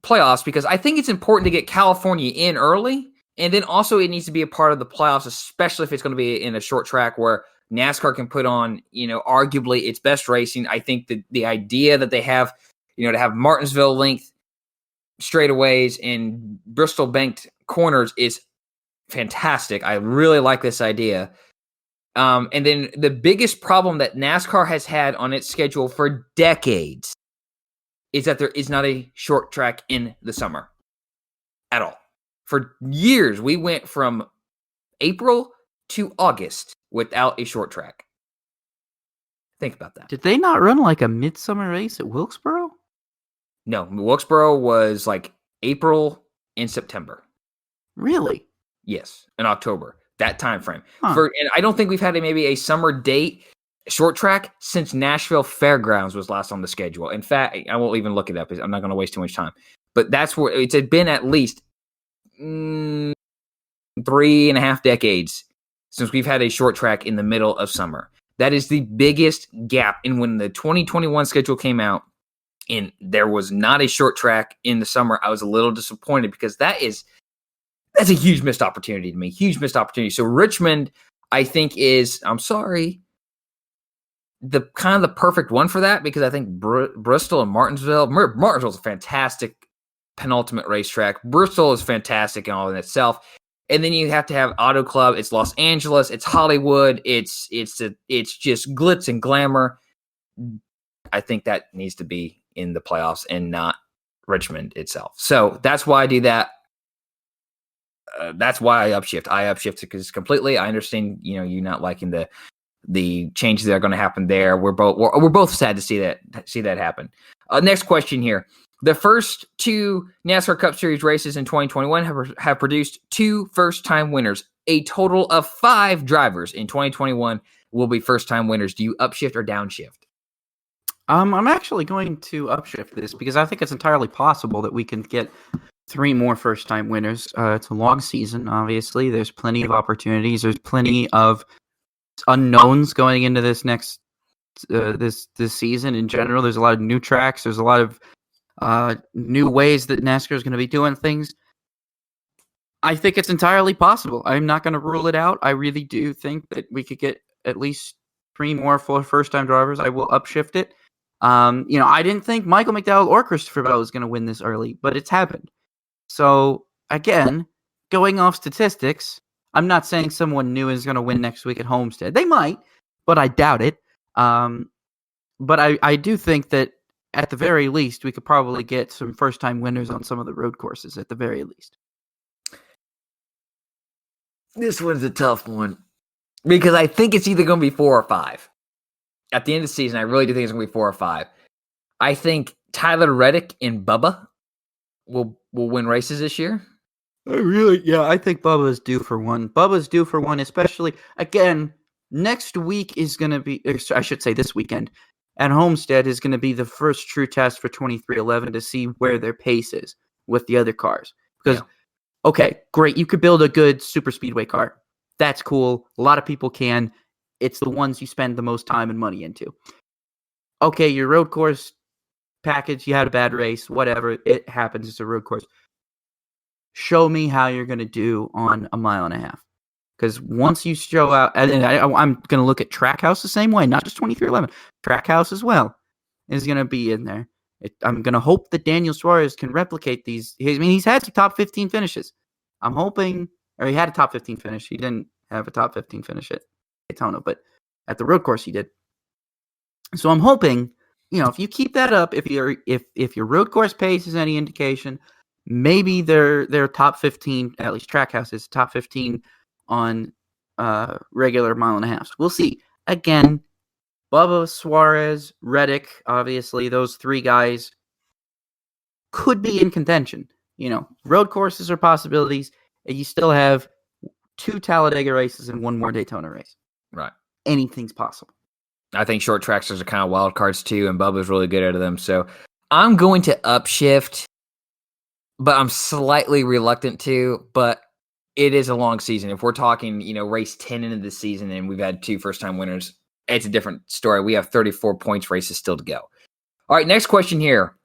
playoffs because I think it's important to get California in early. And then also it needs to be a part of the playoffs, especially if it's going to be in a short track where NASCAR can put on, arguably its best racing. I think that the idea that they have, to have Martinsville length straightaways and Bristol banked corners is fantastic. I really like this idea. And then the biggest problem that NASCAR has had on its schedule for decades is that there is not a short track in the summer at all. For years, we went from April to August without a short track. Think about that. Did they not run like a midsummer race at Wilkesboro? No, Wilkesboro was like April and September. Really? Yes, in October, that time frame. Huh. And I don't think we've had maybe a summer date short track since Nashville Fairgrounds was last on the schedule. In fact, I won't even look it up. I'm not going to waste too much time. But that's where it's been at least 3.5 decades since we've had a short track in the middle of summer. That is the biggest gap. And when the 2021 schedule came out and there was not a short track in the summer, I was a little disappointed because that's a huge missed opportunity to me. Huge missed opportunity. So Richmond, I think I'm sorry, the kind of the perfect one for that because I think Bristol and Martinsville's a fantastic penultimate racetrack. Bristol is fantastic in all in itself. And then you have to have Auto Club. It's Los Angeles. It's Hollywood. It's just glitz and glamour. I think that needs to be in the playoffs and not Richmond itself. So that's why I do that. That's why I upshift. I upshift because completely. I understand, you not liking the changes that are going to happen there. We're both sad to see that happen. Next question here. The first 2 NASCAR Cup Series races in 2021 have produced 2 first-time winners. A total of 5 drivers in 2021 will be first-time winners. Do you upshift or downshift? I'm actually going to upshift this because I think it's entirely possible that we can get 3 more first-time winners. It's a long season, obviously. There's plenty of opportunities. There's plenty of unknowns going into this next this season in general. There's a lot of new tracks. There's a lot of new ways that NASCAR is going to be doing things. I think it's entirely possible. I'm not going to rule it out. I really do think that we could get at least 3 more first-time drivers. I will upshift it. I didn't think Michael McDowell or Christopher Bell was going to win this early, but it's happened. So, again, going off statistics, I'm not saying someone new is going to win next week at Homestead. They might, but I doubt it. But I do think that at the very least, we could probably get some first-time winners on some of the road courses at the very least. This one's a tough one because I think it's either going to be 4 or 5. At the end of the season, I really do think it's going to be 4 or 5. I think Tyler Reddick and Bubba will win races this year. I think Bubba's due for one. Bubba's due for one, especially, again, next week is going to be, I should say this weekend, at Homestead is going to be the first true test for 2311 to see where their pace is with the other cars. Because, okay, great, you could build a good super speedway car. That's cool. A lot of people can. It's the ones you spend the most time and money into. Okay, your road course package, you had a bad race, whatever, it happens. It's a road course. Show me how you're going to do on a mile and a half. Because once you show out, and I'm going to look at Trackhouse the same way, not just 2311. Trackhouse as well is going to be in there. I'm going to hope that Daniel Suarez can replicate these. He's had some top 15 finishes. I'm hoping, or he had a top 15 finish. He didn't have a top 15 finish at Daytona, but at the road course he did. So I'm hoping, if you keep that up, if your road course pace is any indication, maybe they're top 15, at least Trackhouse is top 15 on regular mile and a half. We'll see. Again, Bubba, Suarez, Reddick, obviously, those three guys could be in contention. Road courses are possibilities, and you still have 2 Talladega races and 1 more Daytona race. Right. Anything's possible. I think short tracks are kind of wild cards too, and Bubba's really good at them. So I'm going to upshift, but I'm slightly reluctant to. But it is a long season. If we're talking, race 10 into the season and we've had 2 first-time winners, it's a different story. We have 34 points races still to go. All right, next question here.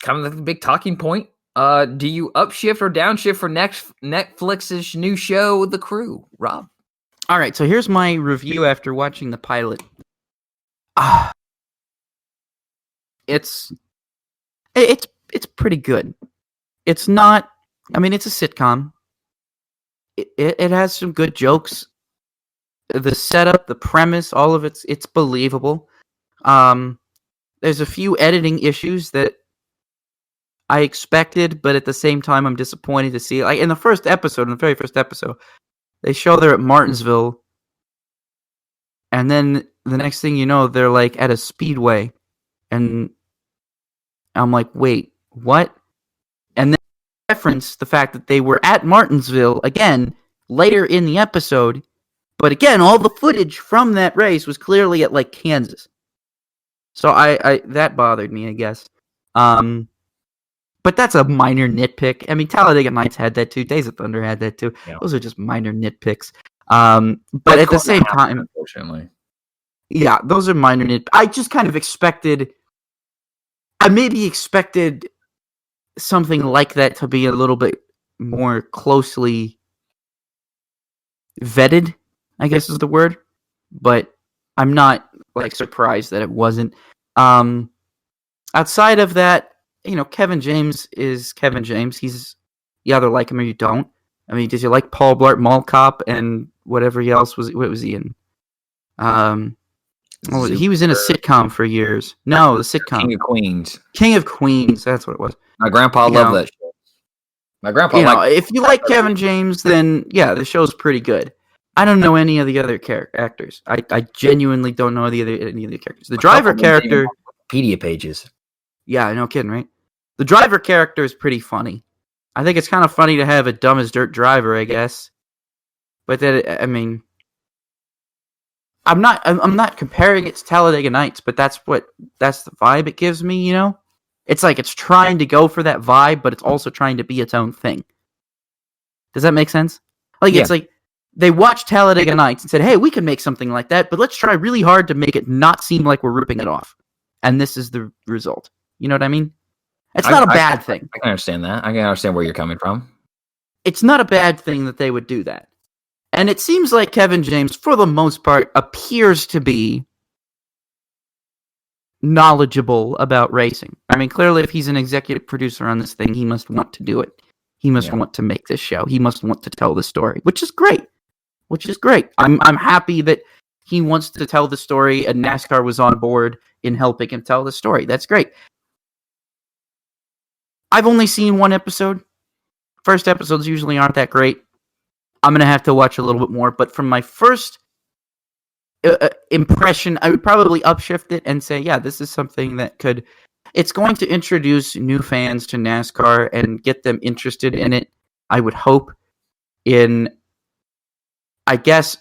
Kind of the big talking point. Do you upshift or downshift for Netflix's new show, The Crew? Rob? All right, so here's my review after watching the pilot. It's pretty good. It's not. I mean, it's a sitcom. It has some good jokes. The setup, the premise, all of it's believable. There's a few editing issues that I expected, but at the same time, I'm disappointed to see. Like in the very first episode, they show they're at Martinsville, and then the next thing you know, they're like at a speedway, and I'm like, wait, what? And then reference the fact that they were at Martinsville again later in the episode, but again, all the footage from that race was clearly at like Kansas. So I that bothered me, I guess. But that's a minor nitpick. I mean, Talladega Nights had that too. Days of Thunder had that too. Yeah. Those are just minor nitpicks. But at the same time, unfortunately, yeah, those are minor nitpicks. I just kind of expected. I maybe expected something like that to be a little bit more closely vetted, I guess is the word. But I'm not like surprised that it wasn't. Outside of that, Kevin James is Kevin James. He's, you either like him or you don't. I mean, did you like Paul Blart Mall Cop and whatever else was? What was he in? He was in a sitcom for years. No, the sitcom King of Queens. King of Queens. That's what it was. My grandpa loved that show. My grandpa. If you like Kevin James, then yeah, the show's pretty good. I don't know any of the other actors. I genuinely don't know any of the characters. The driver character. Wikipedia pages. Yeah, no kidding, right? The driver character is pretty funny. I think it's kind of funny to have a dumb as dirt driver, I guess. But that, I mean, I'm not comparing it to Talladega Nights, but that's the vibe it gives me, It's like it's trying to go for that vibe, but it's also trying to be its own thing. Does that make sense? Like, yeah. It's like they watched Talladega Nights and said, hey, we can make something like that, but let's try really hard to make it not seem like we're ripping it off. And this is the result. You know what I mean? It's not a bad thing. I can understand that. I can understand where you're coming from. It's not a bad thing that they would do that. And it seems like Kevin James, for the most part, appears to be knowledgeable about racing. I mean, clearly, if he's an executive producer on this thing, he must want to do it. He must want to make this show. He must want to tell the story, which is great. I'm happy that he wants to tell the story, and NASCAR was on board in helping him tell the story. That's great. I've only seen one episode. First episodes usually aren't that great. I'm going to have to watch a little bit more. But from my first impression, I would probably upshift it and say, yeah, this is something that it's going to introduce new fans to NASCAR and get them interested in it, I would hope, in, I guess,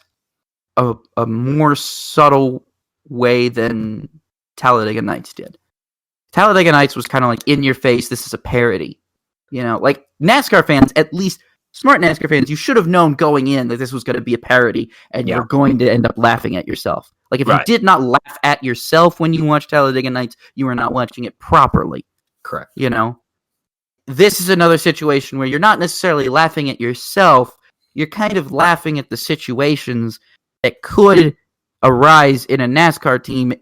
a more subtle way than Talladega Nights did. Talladega Nights was kind of like in your face. This is a parody, like NASCAR fans, at least smart NASCAR fans, you should have known going in that this was going to be a parody and you're going to end up laughing at yourself. Like if you did not laugh at yourself when you watched Talladega Nights, you were not watching it properly. Correct. This is another situation where you're not necessarily laughing at yourself. You're kind of laughing at the situations that could arise in a NASCAR team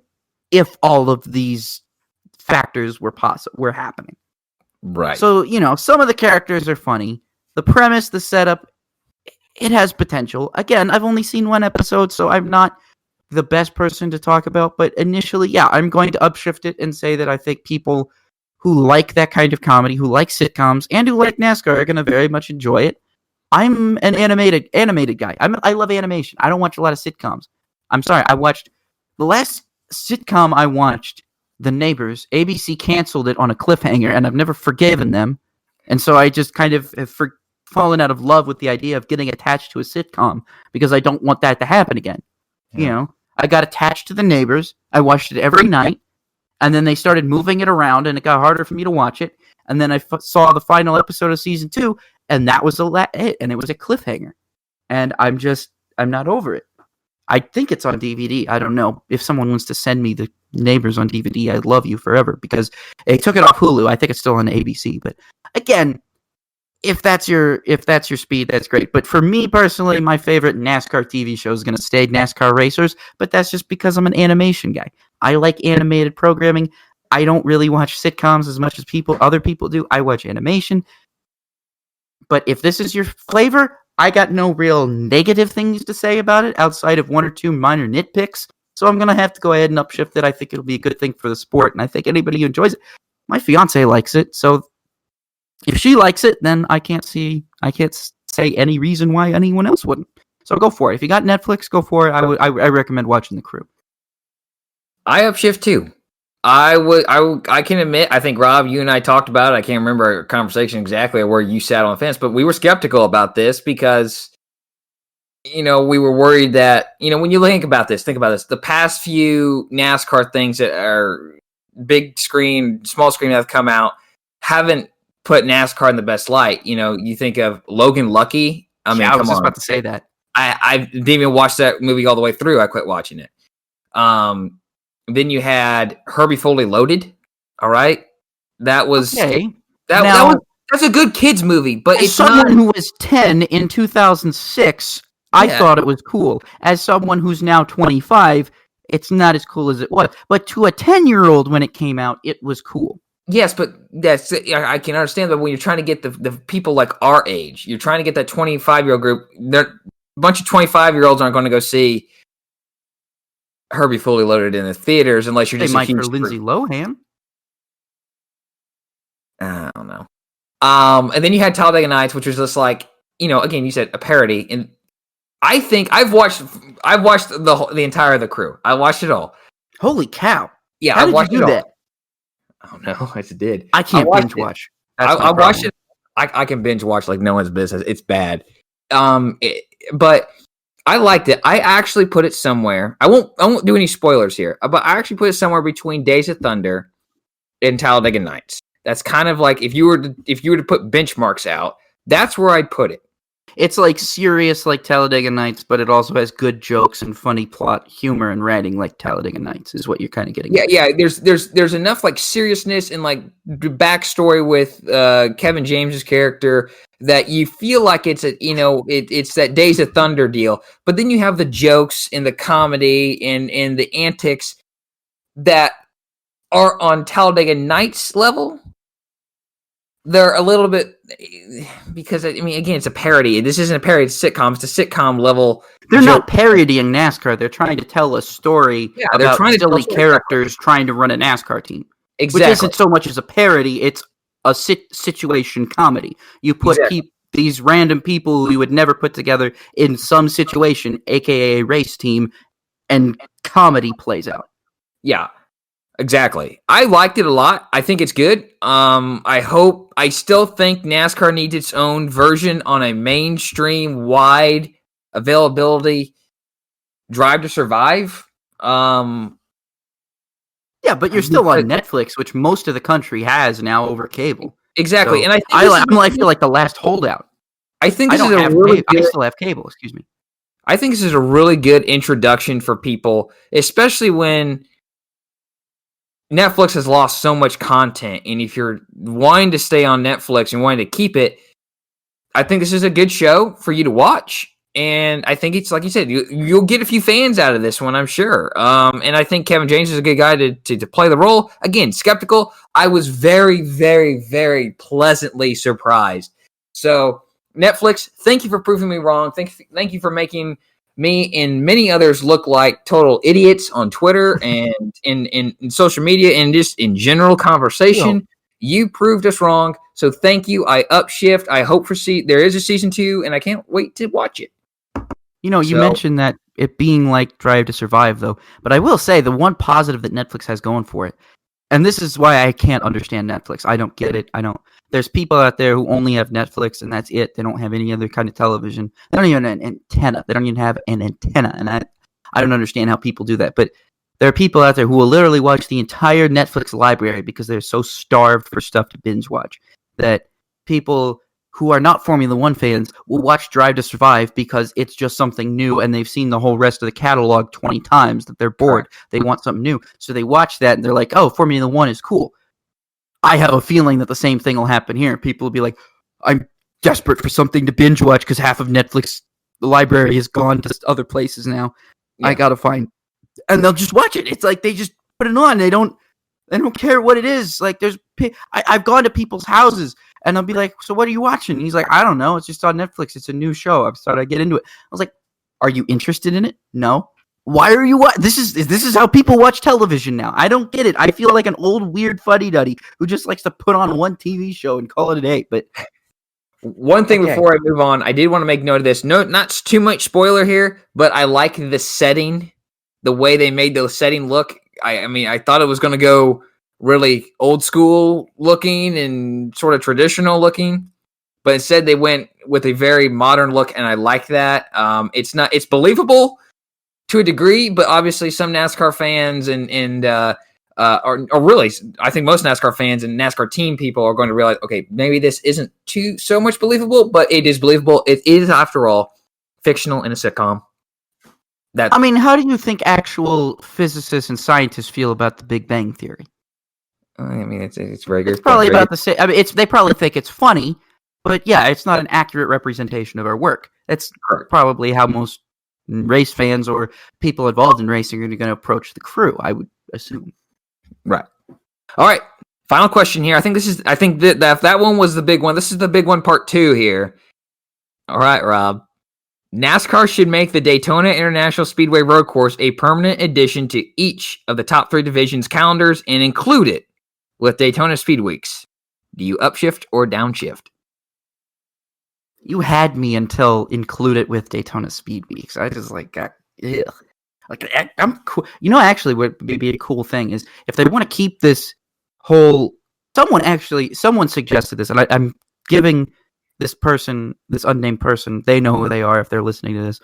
if all of these factors were happening. Right. So, some of the characters are funny. The premise, the setup, it has potential. Again, I've only seen one episode, so I'm not the best person to talk about, but initially, yeah, I'm going to upshift it and say that I think people who like that kind of comedy, who like sitcoms, and who like NASCAR are going to very much enjoy it. I'm an animated guy. I love animation. I don't watch a lot of sitcoms. I'm sorry. I watched the last sitcom I watched, The Neighbors. ABC canceled it on a cliffhanger, and I've never forgiven them. And so I just kind of have fallen out of love with the idea of getting attached to a sitcom because I don't want that to happen again. Yeah. You know, I got attached to The Neighbors. I watched it every night, and then they started moving it around, and it got harder for me to watch it. And then I saw the final episode of season 2, and that was it, and it was a cliffhanger. And I'm not over it. I think it's on DVD. I don't know. If someone wants to send me The Neighbors on DVD, I'd love you forever, because they took it off Hulu. I think it's still on ABC. But again, if that's your speed, that's great. But for me personally, my favorite NASCAR TV show is going to stay NASCAR Racers, but that's just because I'm an animation guy. I like animated programming. I don't really watch sitcoms as much as other people do. I watch animation. But if this is your flavor, I got no real negative things to say about it outside of one or two minor nitpicks. So I'm going to have to go ahead and upshift it. I think it'll be a good thing for the sport, and I think anybody who enjoys it. My fiance likes it, so if she likes it, then I can't say any reason why anyone else wouldn't. So go for it. If you got Netflix, go for it. I recommend watching The Crew. I upshift too. I can admit, I think, Rob, you and I talked about it. I can't remember our conversation exactly where you sat on the fence, but we were skeptical about this because, we were worried that, when you think about this, the past few NASCAR things that are big screen, small screen that have come out haven't put NASCAR in the best light. You think of Logan Lucky. I mean, I was just about to say that. I didn't even watch that movie all the way through. I quit watching it. Then you had Herbie Fully Loaded. All right, that was okay. That's a good kids movie, but it's someone who was 10 in 2006. I thought it was cool. As someone who's now 25, it's not as cool as it was. But to a 10-year-old when it came out, it was cool. Yes, but I can understand that when you're trying to get the people like our age, you're trying to get that 25-year-old group. A bunch of 25-year-olds aren't going to go see Herbie Fully Loaded in the theaters unless you're just a huge for Lindsay Lohan. I don't know. And then you had Talladega Nights, which was just like, again, you said a parody, and I think I've watched the entire of The Crew. I watched it all. Holy cow! Yeah, how did you do that? Oh no, I just did. I can't binge watch. I watched it. I can binge watch like no one's business. It's bad. But I liked it. I actually put it somewhere. I won't do any spoilers here, but I actually put it somewhere between Days of Thunder and Talladega Nights. That's kind of like if you were to put benchmarks out, that's where I'd put it. It's like serious like Talladega Nights, but it also has good jokes and funny plot humor and writing like Talladega Nights is what you're kind of getting at. Yeah. There's enough like seriousness and like backstory with Kevin James's character that you feel like it's it's that Days of Thunder deal. But then you have the jokes and the comedy and the antics that are on Talladega Nights level. They're a little bit because again, it's a parody. This isn't a parody; it's a sitcom. It's a sitcom level. They're not parodying NASCAR. They're trying to tell a story about silly characters trying to run a NASCAR team. Exactly. Which isn't so much as a parody; it's a situation comedy. You put these random people who you would never put together in some situation, aka a race team, and comedy plays out. Yeah. Exactly. I liked it a lot. I think it's good. I still think NASCAR needs its own version on a mainstream wide availability Drive to Survive. Yeah, but you're still on Netflix, which most of the country has now over cable. Exactly. So and I feel like the last holdout. I think I still have cable, excuse me. I think this is a really good introduction for people, especially when Netflix has lost so much content, and if you're wanting to stay on Netflix and wanting to keep it, I think this is a good show for you to watch. And I think it's like you said, you'll get a few fans out of this one, I'm sure. And I think Kevin James is a good guy to play the role. Again, skeptical. I was very, very, very pleasantly surprised. So Netflix, thank you for proving me wrong. Thank you for making me and many others look like total idiots on Twitter and in social media and just in general conversation. You proved us wrong. So thank you. I upshift. I hope there is a season 2, and I can't wait to watch it. You mentioned that it being like Drive to Survive, though. But I will say the one positive that Netflix has going for it, and this is why I can't understand Netflix. I don't get it. There's people out there who only have Netflix, and that's it. They don't have any other kind of television. They don't even have an antenna. They don't even have an antenna, and I don't understand how people do that. But there are people out there who will literally watch the entire Netflix library because they're so starved for stuff to binge watch that people who are not Formula One fans will watch Drive to Survive because it's just something new and they've seen the whole rest of the catalog 20 times that they're bored. They want something new. So they watch that and they're like, oh, Formula One is cool. I have a feeling that the same thing will happen here. People will be like, I'm desperate for something to binge watch because half of Netflix library has gone to other places now. Yeah. I got to find... And they'll just watch it. It's like they just put it on. They don't care what it is. Like I've gone to people's houses and I'll be like, so what are you watching? And he's like, I don't know. It's just on Netflix. It's a new show. I thought I'd get into it. I was like, are you interested in it? No. Why are you This is how people watch television now. I don't get it. I feel like an old weird fuddy-duddy who just likes to put on one TV show and call it a day. But one thing before I move on, I did want to make note of this. No, not too much spoiler here, but I like the setting. The way they made the setting look, I mean, I thought it was going to go really old school looking and sort of traditional looking, but instead they went with a very modern look, and I like that. It's believable to a degree, but obviously some NASCAR fans or really, I think most NASCAR fans and NASCAR team people are going to realize, okay, maybe this isn't so much believable, but it is believable. It is, after all, fictional in a sitcom. How do you think actual physicists and scientists feel about the Big Bang Theory? I mean, it's very good. It's probably about the same. I mean, they probably think it's funny, but yeah, it's not an accurate representation of our work. That's probably how most race fans or people involved in racing are going to approach the crew, I would assume. Right. All right. Final question here. I think that one was the big one. This is the big one, part 2 here. All right, Rob. NASCAR should make the Daytona International Speedway Road Course a permanent addition to each of the top 3 divisions' calendars and include it with Daytona Speed Weeks. Do you upshift or downshift? You had me until include it with Daytona Speed Weeks. I just I'm cool. Actually, what would be a cool thing is if they want to keep this whole. Someone suggested this, and I'm giving this unnamed person, they know who they are if they're listening to this,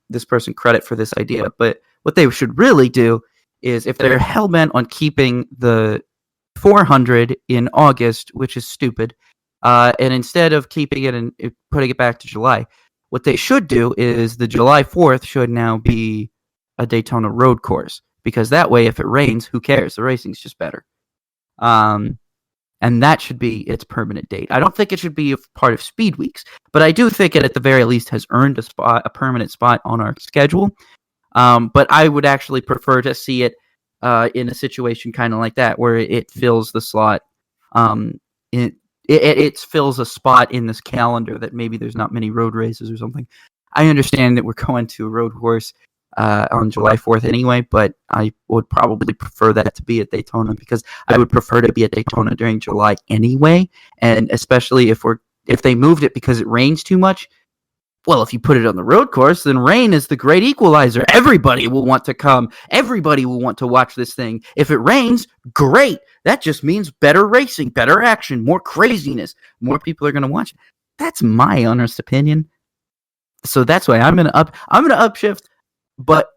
this person credit for this idea. But what they should really do is, if they're hell-bent on keeping the 400 in August, which is stupid, and instead of keeping it and putting it back to July, what they should do is the July 4th should now be a Daytona Road Course, because that way, if it rains, who cares? The racing's just better. And that should be its permanent date. I don't think it should be a part of Speed Weeks, but I do think it at the very least has earned a permanent spot on our schedule. But I would actually prefer to see it in a situation kind of like that, where it fills the slot. It fills a spot in this calendar that maybe there's not many road races or something. I understand that we're going to a road course on July 4th anyway, but I would probably prefer that to be at Daytona, because I would prefer to be at Daytona during July anyway, and especially if they moved it because it rains too much. Well, if you put it on the road course, then rain is the great equalizer. Everybody will want to come. Everybody will want to watch this thing. If it rains, great. That just means better racing, better action, more craziness. More people are going to watch it. That's my honest opinion. So that's why I'm going to upshift. But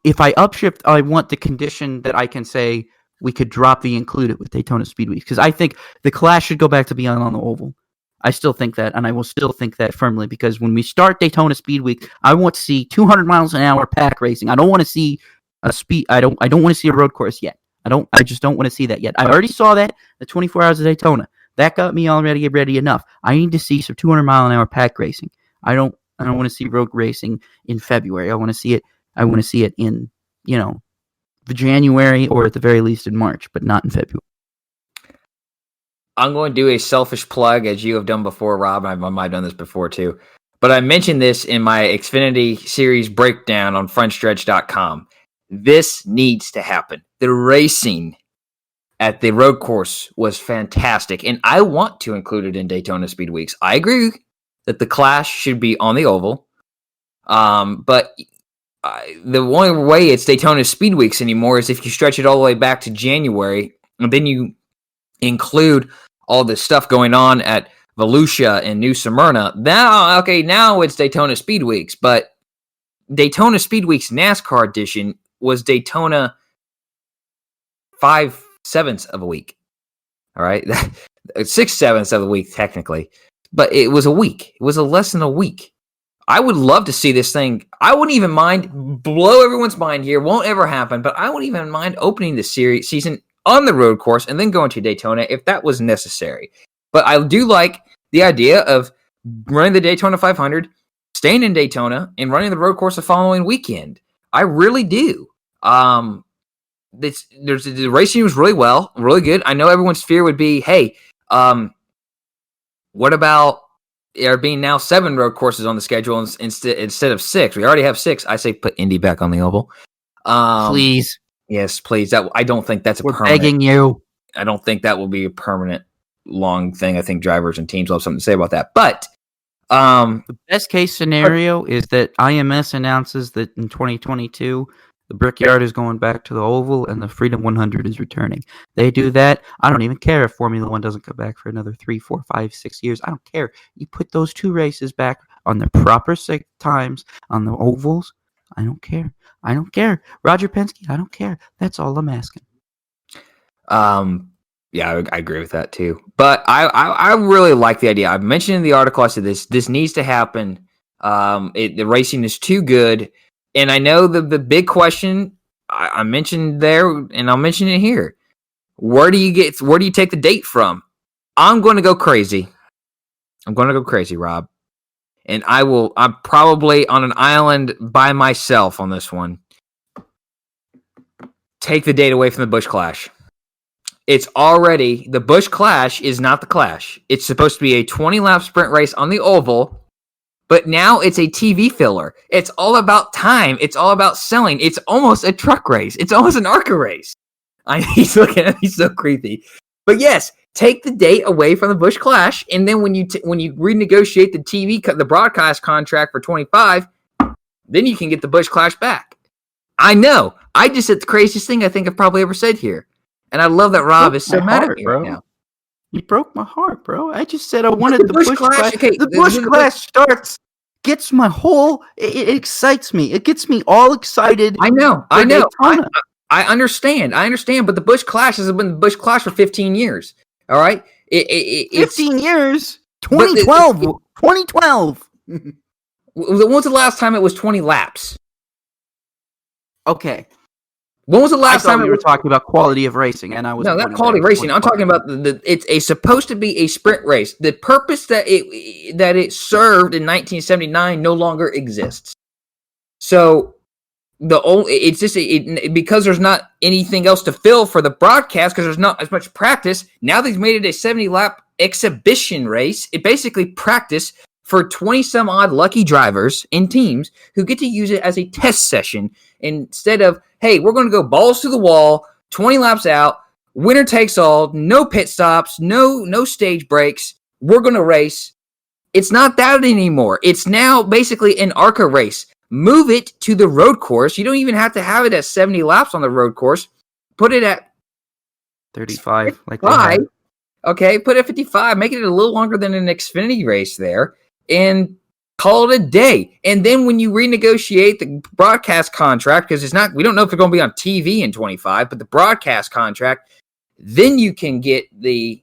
if I upshift, I want the condition that I can say we could drop the included with Daytona Speed Week, because I think the Clash should go back to being on the oval. I still think that, and I will still think that firmly, because when we start Daytona Speed Week, I want to see 200 miles an hour pack racing. I don't want to see a speed. I don't want to see a road course yet. I just don't want to see that yet. I already saw that the 24 Hours of Daytona. That got me already ready enough. I need to see some 200 mile an hour pack racing. I don't want to see road racing in February. I want to see it in, the January, or at the very least in March, but not in February. I'm going to do a selfish plug, as you have done before, Rob. I might have done this before too. but I mentioned this in my Xfinity series breakdown on frontstretch.com. This needs to happen. The racing at the road course was fantastic, and I want to include it in Daytona Speed Weeks. I agree that the Clash should be on the oval, but the only way it's Daytona Speed Weeks anymore is if you stretch it all the way back to January, and then you include all the stuff going on at Volusia and New Smyrna. Now it's Daytona Speed Weeks, but Daytona Speed Weeks NASCAR edition was Daytona 5/7 of a week. All right. 6/7 of the week, technically, but it was a week. It was a less than a week. I would love to see this thing. I wouldn't even mind, blow everyone's mind here. Won't ever happen, but I wouldn't even mind opening the season on the road course and then going to Daytona if that was necessary. But I do like the idea of running the Daytona 500, staying in Daytona, and running the road course the following weekend. I really do. The racing was really good. I know everyone's fear would be, hey, what about there being now 7 road courses on the schedule instead of 6? We already have 6. I say put Indy back on the oval. Please. Yes, please. I don't think that's We're permanent. begging you. I don't think that will be a permanent long thing. I think drivers and teams will have something to say about that. But the best case scenario is that IMS announces that in 2022 the Brickyard is going back to the oval and the Freedom 100 is returning. They do that. I don't even care if Formula One doesn't come back for another 3, 4, 5, 6 years. I don't care. You put those 2 races back on their proper times on the ovals. I don't care. I don't care. Roger Penske, I don't care. That's all I'm asking. Yeah, I agree with that too. But I really like the idea. I mentioned in the article, I said this needs to happen. The racing is too good. And I know the big question I mentioned there, and I'll mention it here. Where do you take the date from? I'm going to go crazy. Rob. And I'm probably on an island by myself on this one. Take the date away from the Busch Clash. The Busch Clash is not the Clash. It's supposed to be a 20-lap sprint race on the oval, but now it's a TV filler. It's all about time. It's all about selling. It's almost a truck race. It's almost an ARCA race. He's looking at me so creepy. But yes, take the date away from the Busch Clash, and then when you renegotiate the broadcast contract for 25, then you can get the Busch Clash back. I know. I just said the craziest thing I think I've probably ever said here. And I love that Rob is so mad at me right now. You broke my heart, bro. I just said I wanted the Busch Clash. Okay, the Busch Clash starts, gets my whole. It excites me. It gets me all excited. I know. I understand. But the Busch Clash has been the Busch Clash for 15 years. All right, 15 years. 2012. 2012. When was the last time it was 20 laps? Okay. When was the last time we were talking about quality of racing? And I was not quality of racing. I'm talking about it's supposed to be a sprint race. The purpose that it served in 1979 no longer exists. So because there's not anything else to fill for the broadcast because there's not as much practice. Now they've made it a 70-lap exhibition race. It basically practice for 20 some odd lucky drivers and teams who get to use it as a test session instead of, hey, we're going to go balls to the wall, 20 laps out, winner takes all, no pit stops, no stage breaks. We're going to race. It's not that anymore. It's now basically an ARCA race. Move it to the road course. You don't even have to have it at 70 laps on the road course. Put it at 35. Like 5. Okay, put it at 55. Make it a little longer than an Xfinity race there. And call it a day. And then when you renegotiate the broadcast contract, because we don't know if it's going to be on TV in 25, but the broadcast contract, then you can get the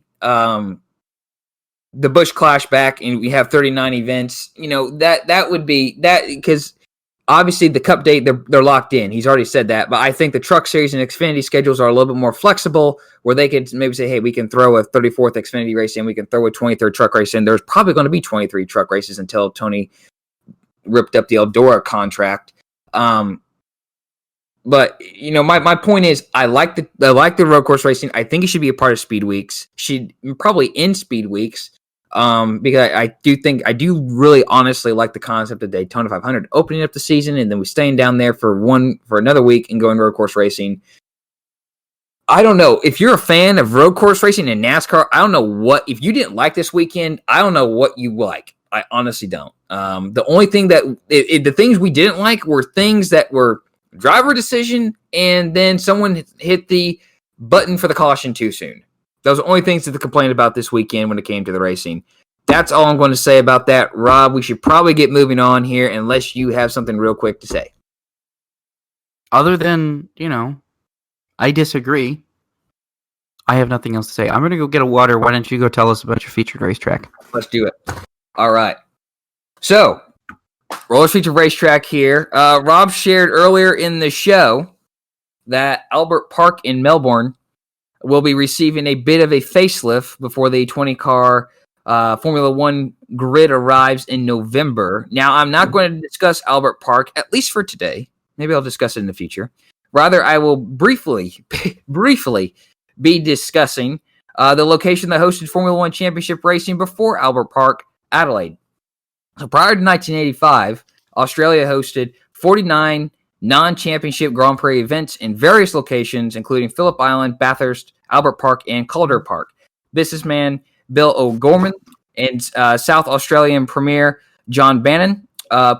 Busch Clash back, and we have 39 events. You know, that would be that, because obviously the Cup date they're locked in. He's already said that, but I think the Truck Series and Xfinity schedules are a little bit more flexible, where they could maybe say, hey, we can throw a 34th Xfinity race in, we can throw a 23rd truck race in. There's probably going to be 23 truck races until Tony ripped up the Eldora contract. But you know, my point is, I like the road course racing. I think it should be a part of Speed Weeks. Should probably end Speed Weeks. Because I do really honestly like the concept of Daytona 500 opening up the season and then we staying down there for another week and going road course racing. I don't know if you're a fan of road course racing and NASCAR. I don't know if you didn't like this weekend. I don't know what you like. I honestly don't. The only thing the things we didn't like were things that were driver decision and then someone hit the button for the caution too soon. Those are the only things to complain about this weekend when it came to the racing. That's all I'm going to say about that. Rob, we should probably get moving on here unless you have something real quick to say. Other than, I disagree. I have nothing else to say. I'm going to go get a water. Why don't you go tell us about your featured racetrack? Let's do it. All right. So, Roller's featured racetrack here. Rob shared earlier in the show that Albert Park in Melbourne will be receiving a bit of a facelift before the 20-car Formula One grid arrives in November. Now, I'm not going to discuss Albert Park, at least for today. Maybe I'll discuss it in the future. Rather, I will briefly be discussing the location that hosted Formula One championship racing before Albert Park, Adelaide. So prior to 1985, Australia hosted 49 non-championship Grand Prix events in various locations, including Phillip Island, Bathurst, Albert Park, and Calder Park. Businessman Bill O'Gorman and South Australian Premier John Bannon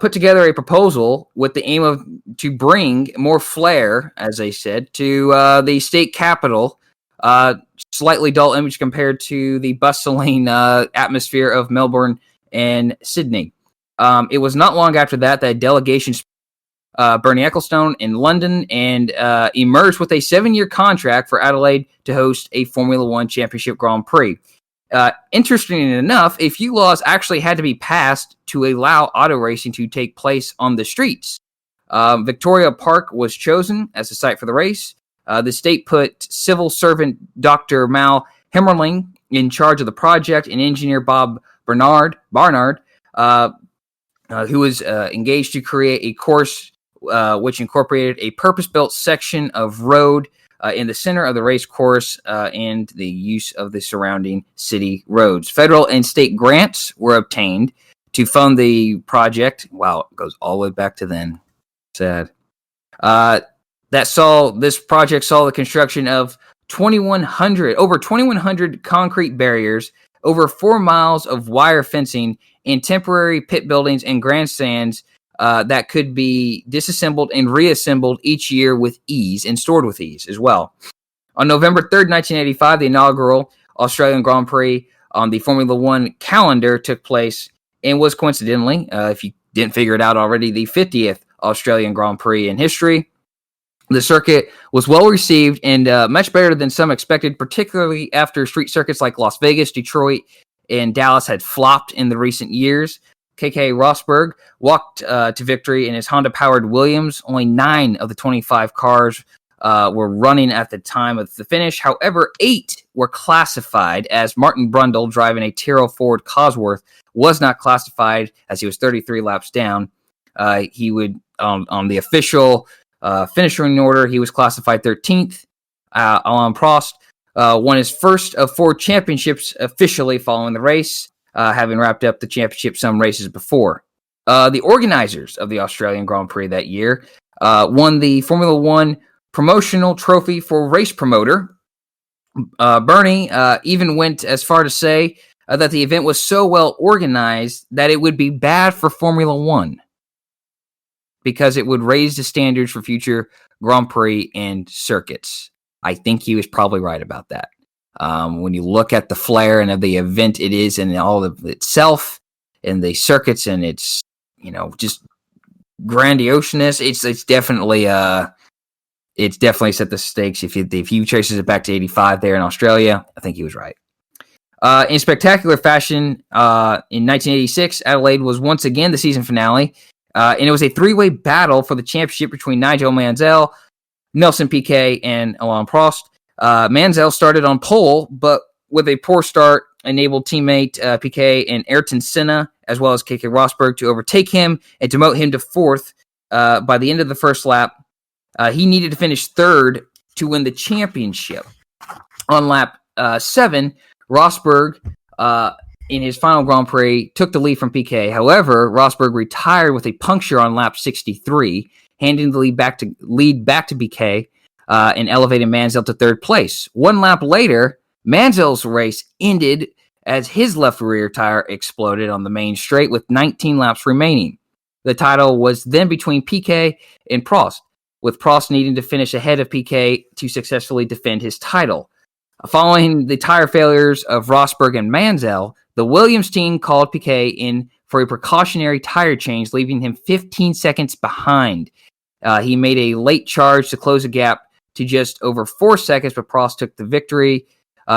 put together a proposal with the aim to bring more flair, as they said, to the state capital. Slightly dull image compared to the bustling atmosphere of Melbourne and Sydney. It was not long after that a delegation Bernie Ecclestone in London and emerged with a 7-year contract for Adelaide to host a Formula One championship Grand Prix. Interestingly enough, a few laws actually had to be passed to allow auto racing to take place on the streets. Victoria Park was chosen as the site for the race. The state put civil servant Dr. Mal Hemmerling in charge of the project and engineer Bob Barnard, who was engaged to create a course which incorporated a purpose-built section of road in the center of the race course and the use of the surrounding city roads. Federal and state grants were obtained to fund the project. Wow, it goes all the way back to then. Sad. This project saw the construction of over 2,100 concrete barriers, over 4 miles of wire fencing, and temporary pit buildings and grandstands that could be disassembled and reassembled each year with ease and stored with ease as well. On November 3rd, 1985, the inaugural Australian Grand Prix on the Formula One calendar took place and was coincidentally, if you didn't figure it out already, the 50th Australian Grand Prix in history. The circuit was well received and much better than some expected, particularly after street circuits like Las Vegas, Detroit, and Dallas had flopped in the recent years. K.K. Rosberg walked to victory in his Honda-powered Williams. Only 9 of the 25 cars were running at the time of the finish. However, 8 were classified, as Martin Brundle, driving a Tyrrell Ford Cosworth, was not classified as he was 33 laps down. He would, on the official finishing order, he was classified 13th. Alain Prost won his first of 4 championships officially following the race, having wrapped up the championship some races before. The organizers of the Australian Grand Prix that year won the Formula One promotional trophy for race promoter. Bernie even went as far to say that the event was so well organized that it would be bad for Formula One because it would raise the standards for future Grand Prix and circuits. I think he was probably right about that. When you look at the flair and of the event it is and all of itself and the circuits and its, just grandioseness, it's definitely set the stakes. If he traces it back to 85 there in Australia, I think he was right. In spectacular fashion, in 1986, Adelaide was once again the season finale, and it was a 3-way battle for the championship between Nigel Mansell, Nelson Piquet, and Alain Prost. Mansell started on pole, but with a poor start, enabled teammate Piquet and Ayrton Senna, as well as K.K. Rosberg, to overtake him and demote him to 4th by the end of the first lap. He needed to finish 3rd to win the championship. On lap 7, Rosberg in his final Grand Prix, took the lead from Piquet. However, Rosberg retired with a puncture on lap 63, handing the lead back to Piquet and elevating Mansell to third place. One lap later, Mansell's race ended as his left rear tire exploded on the main straight with 19 laps remaining. The title was then between Piquet and Prost, with Prost needing to finish ahead of Piquet to successfully defend his title. Following the tire failures of Rosberg and Mansell, the Williams team called Piquet in for a precautionary tire change, leaving him 15 seconds behind. He made a late charge to close the gap to just over 4 seconds, but Prost took the victory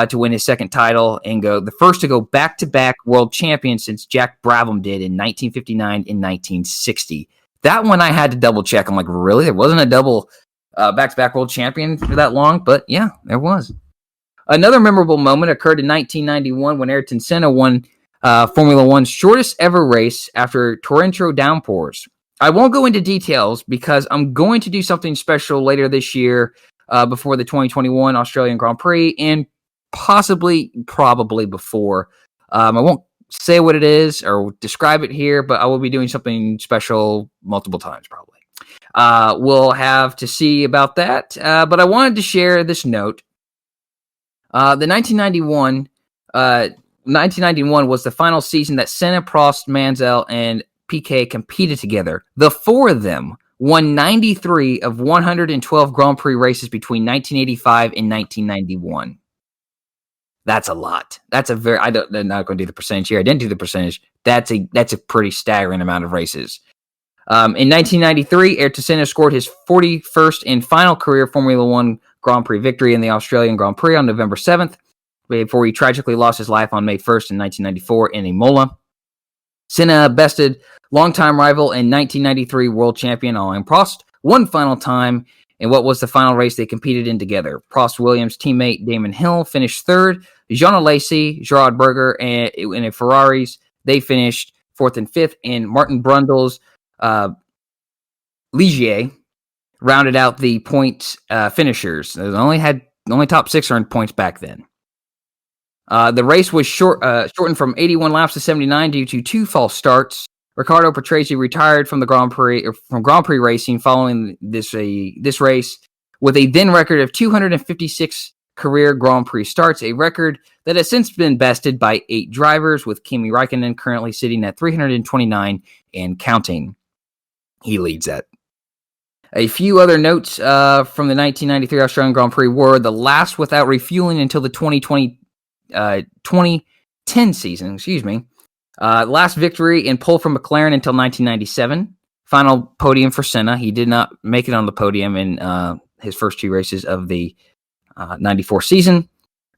to win his second title and go the first to go back-to-back world champion since Jack Brabham did in 1959 and 1960. That one I had to double check. I'm like, really? There wasn't a double back-to-back world champion for that long? But yeah, there was. Another memorable moment occurred in 1991 when Ayrton Senna won Formula One's shortest ever race after torrential downpours. I won't go into details because I'm going to do something special later this year before the 2021 Australian Grand Prix and probably before. I won't say what it is or describe it here, but I will be doing something special multiple times probably. We'll have to see about that. But I wanted to share this note. The 1991 was the final season that Senna, Prost, Mansell, and Piquet competed together. The four of them won 93 of 112 Grand Prix races between 1985 and 1991. That's a lot. That's a very. I'm not going to do the percentage here. I didn't do the percentage. That's a pretty staggering amount of races. In 1993, Ayrton Senna scored his 41st and final career Formula One Grand Prix victory in the Australian Grand Prix on November 7th, before he tragically lost his life on May 1st in 1994 in Imola. Senna bested longtime rival and 1993 world champion Alain Prost one final time in what was the final race they competed in together. Prost Williams teammate Damon Hill finished third. Jean Alesi, Gerard Berger, and in Ferraris, they finished fourth and fifth, and Martin Brundle's Ligier rounded out the points finishers. They only top six earned points back then. The race was shortened from 81 laps to 79 due to two false starts. Riccardo Patrese retired from the Grand Prix racing following this race with a then record of 256 career Grand Prix starts, a record that has since been bested by 8 drivers, with Kimi Räikkönen currently sitting at 329 and counting. He leads that. A few other notes from the 1993 Australian Grand Prix were the last without refueling until the 2010 season. Last victory and pole from McLaren until 1997. Final podium for Senna. He did not make it on the podium in his first 2 races of the 94 season.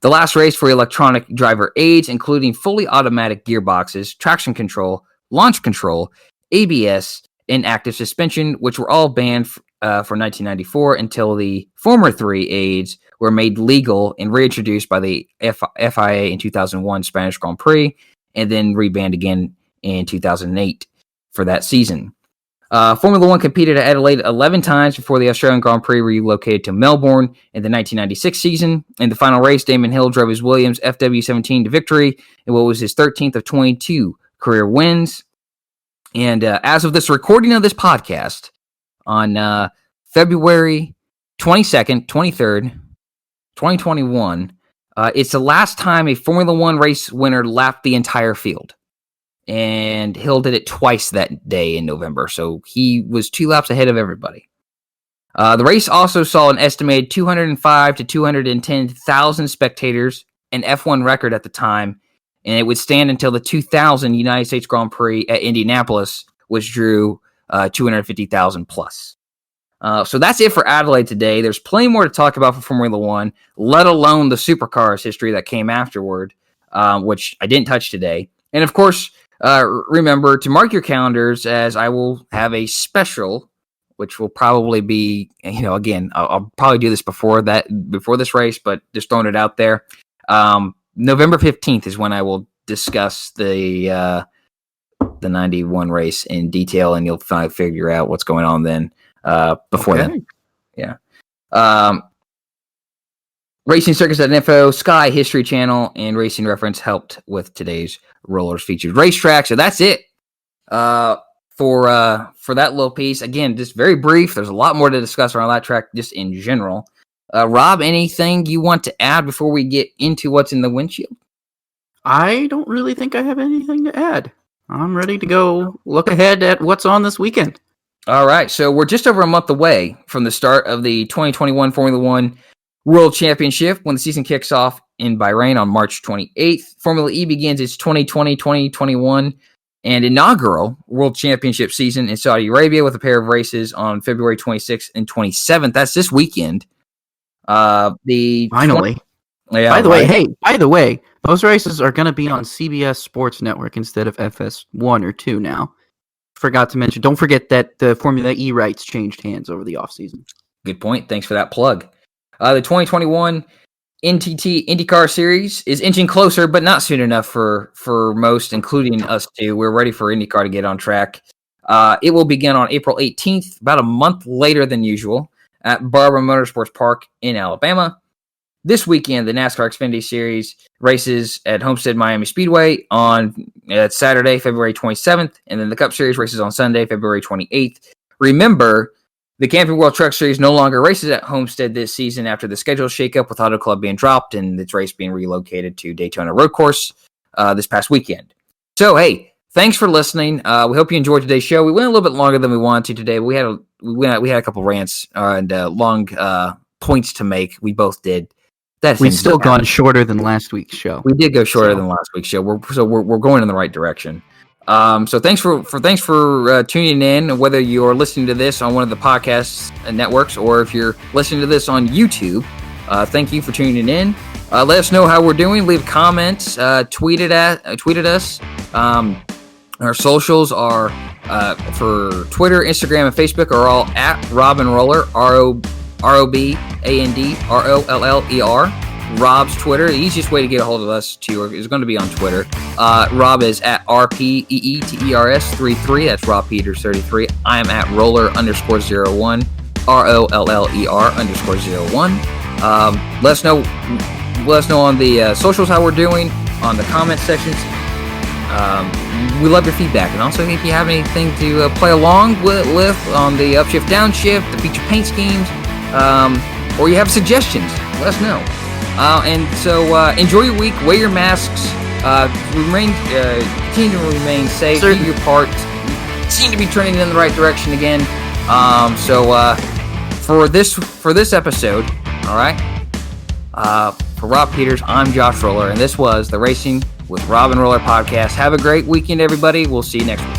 The last race for electronic driver aids, including fully automatic gearboxes, traction control, launch control, ABS, and active suspension, which were all banned for 1994 until the former 3 aids were made legal and reintroduced by the FIA in 2001 Spanish Grand Prix, and then rebanned again in 2008 for that season. Formula One competed at Adelaide 11 times before the Australian Grand Prix relocated to Melbourne in the 1996 season. In the final race, Damon Hill drove his Williams FW17 to victory in what was his 13th of 22 career wins. And as of this recording of this podcast, on February 22nd, 23rd, 2021, it's the last time a Formula One race winner lapped the entire field. And Hill did it twice that day in November, so he was 2 laps ahead of everybody. The race also saw an estimated 205 to 210,000 spectators, an F1 record at the time, and it would stand until the 2000 United States Grand Prix at Indianapolis, which drew 250,000 plus. So that's it for Adelaide today. There's plenty more to talk about for Formula One, let alone the supercars history that came afterward, which I didn't touch today. And of course, remember to mark your calendars, as I will have a special, which will probably be, again, I'll probably do this before this race, but just throwing it out there. November 15th is when I will discuss the 91 race in detail, and you'll finally figure out what's going on then. Before then. Yeah. RacingCircus.info, Sky History Channel, and Racing Reference helped with today's Rollers featured racetrack. So that's it for that little piece. Again, just very brief. There's a lot more to discuss around that track just in general. Rob, anything you want to add before we get into what's in the windshield? I don't really think I have anything to add. I'm ready to go look ahead at what's on this weekend. All right, so we're just over a month away from the start of the 2021 Formula One World Championship when the season kicks off in Bahrain on March 28th. Formula E begins its 2020-2021 and inaugural World Championship season in Saudi Arabia with a pair of races on February 26th and 27th. That's this weekend. Finally. By the way, those races are going to be on CBS Sports Network instead of FS1 or 2 now. Forgot to mention, don't forget that the Formula E rights changed hands over the offseason. Good point. Thanks for that plug. The 2021 NTT IndyCar Series is inching closer, but not soon enough for most, including us too. We're ready for IndyCar to get on track. It will begin on April 18th, about a month later than usual, at Barber Motorsports Park in Alabama. This weekend, the NASCAR Xfinity Series races at Homestead Miami Speedway on Saturday, February 27th, and then the Cup Series races on Sunday, February 28th. Remember, the Camping World Truck Series no longer races at Homestead this season after the schedule shakeup with Auto Club being dropped and its race being relocated to Daytona Road Course this past weekend. So, hey, thanks for listening. We hope you enjoyed today's show. We went a little bit longer than we wanted to today, but we had a couple rants and long points to make. We both did. We've still gone shorter than last week's show. We did go shorter than last week's show. We're going in the right direction. So thanks for tuning in. Whether you're listening to this on one of the podcast networks or if you're listening to this on YouTube, thank you for tuning in. Let us know how we're doing. Leave comments. Tweet at us. Our socials are for Twitter, Instagram, and Facebook are all at Rob and Roller. ROBANDROLLER. Rob's Twitter. The easiest way to get a hold of us is going to be on Twitter. Rob is at RPEETERS33. That's Rob Peters 33. I am at Roller_01. ROLLER_01. Let us know on the socials how we're doing, on the comment sections. We love your feedback, and also if you have anything to play along with on the upshift, downshift, the feature paint schemes, or you have suggestions, let us know. And so enjoy your week. Wear your masks. Continue to remain safe. Do your part. Seem to be trending in the right direction again. For this episode, all right. For Rob Peters, I'm Josh Roller, and this was the Racing with Rob and Roller podcast. Have a great weekend, everybody. We'll see you next week.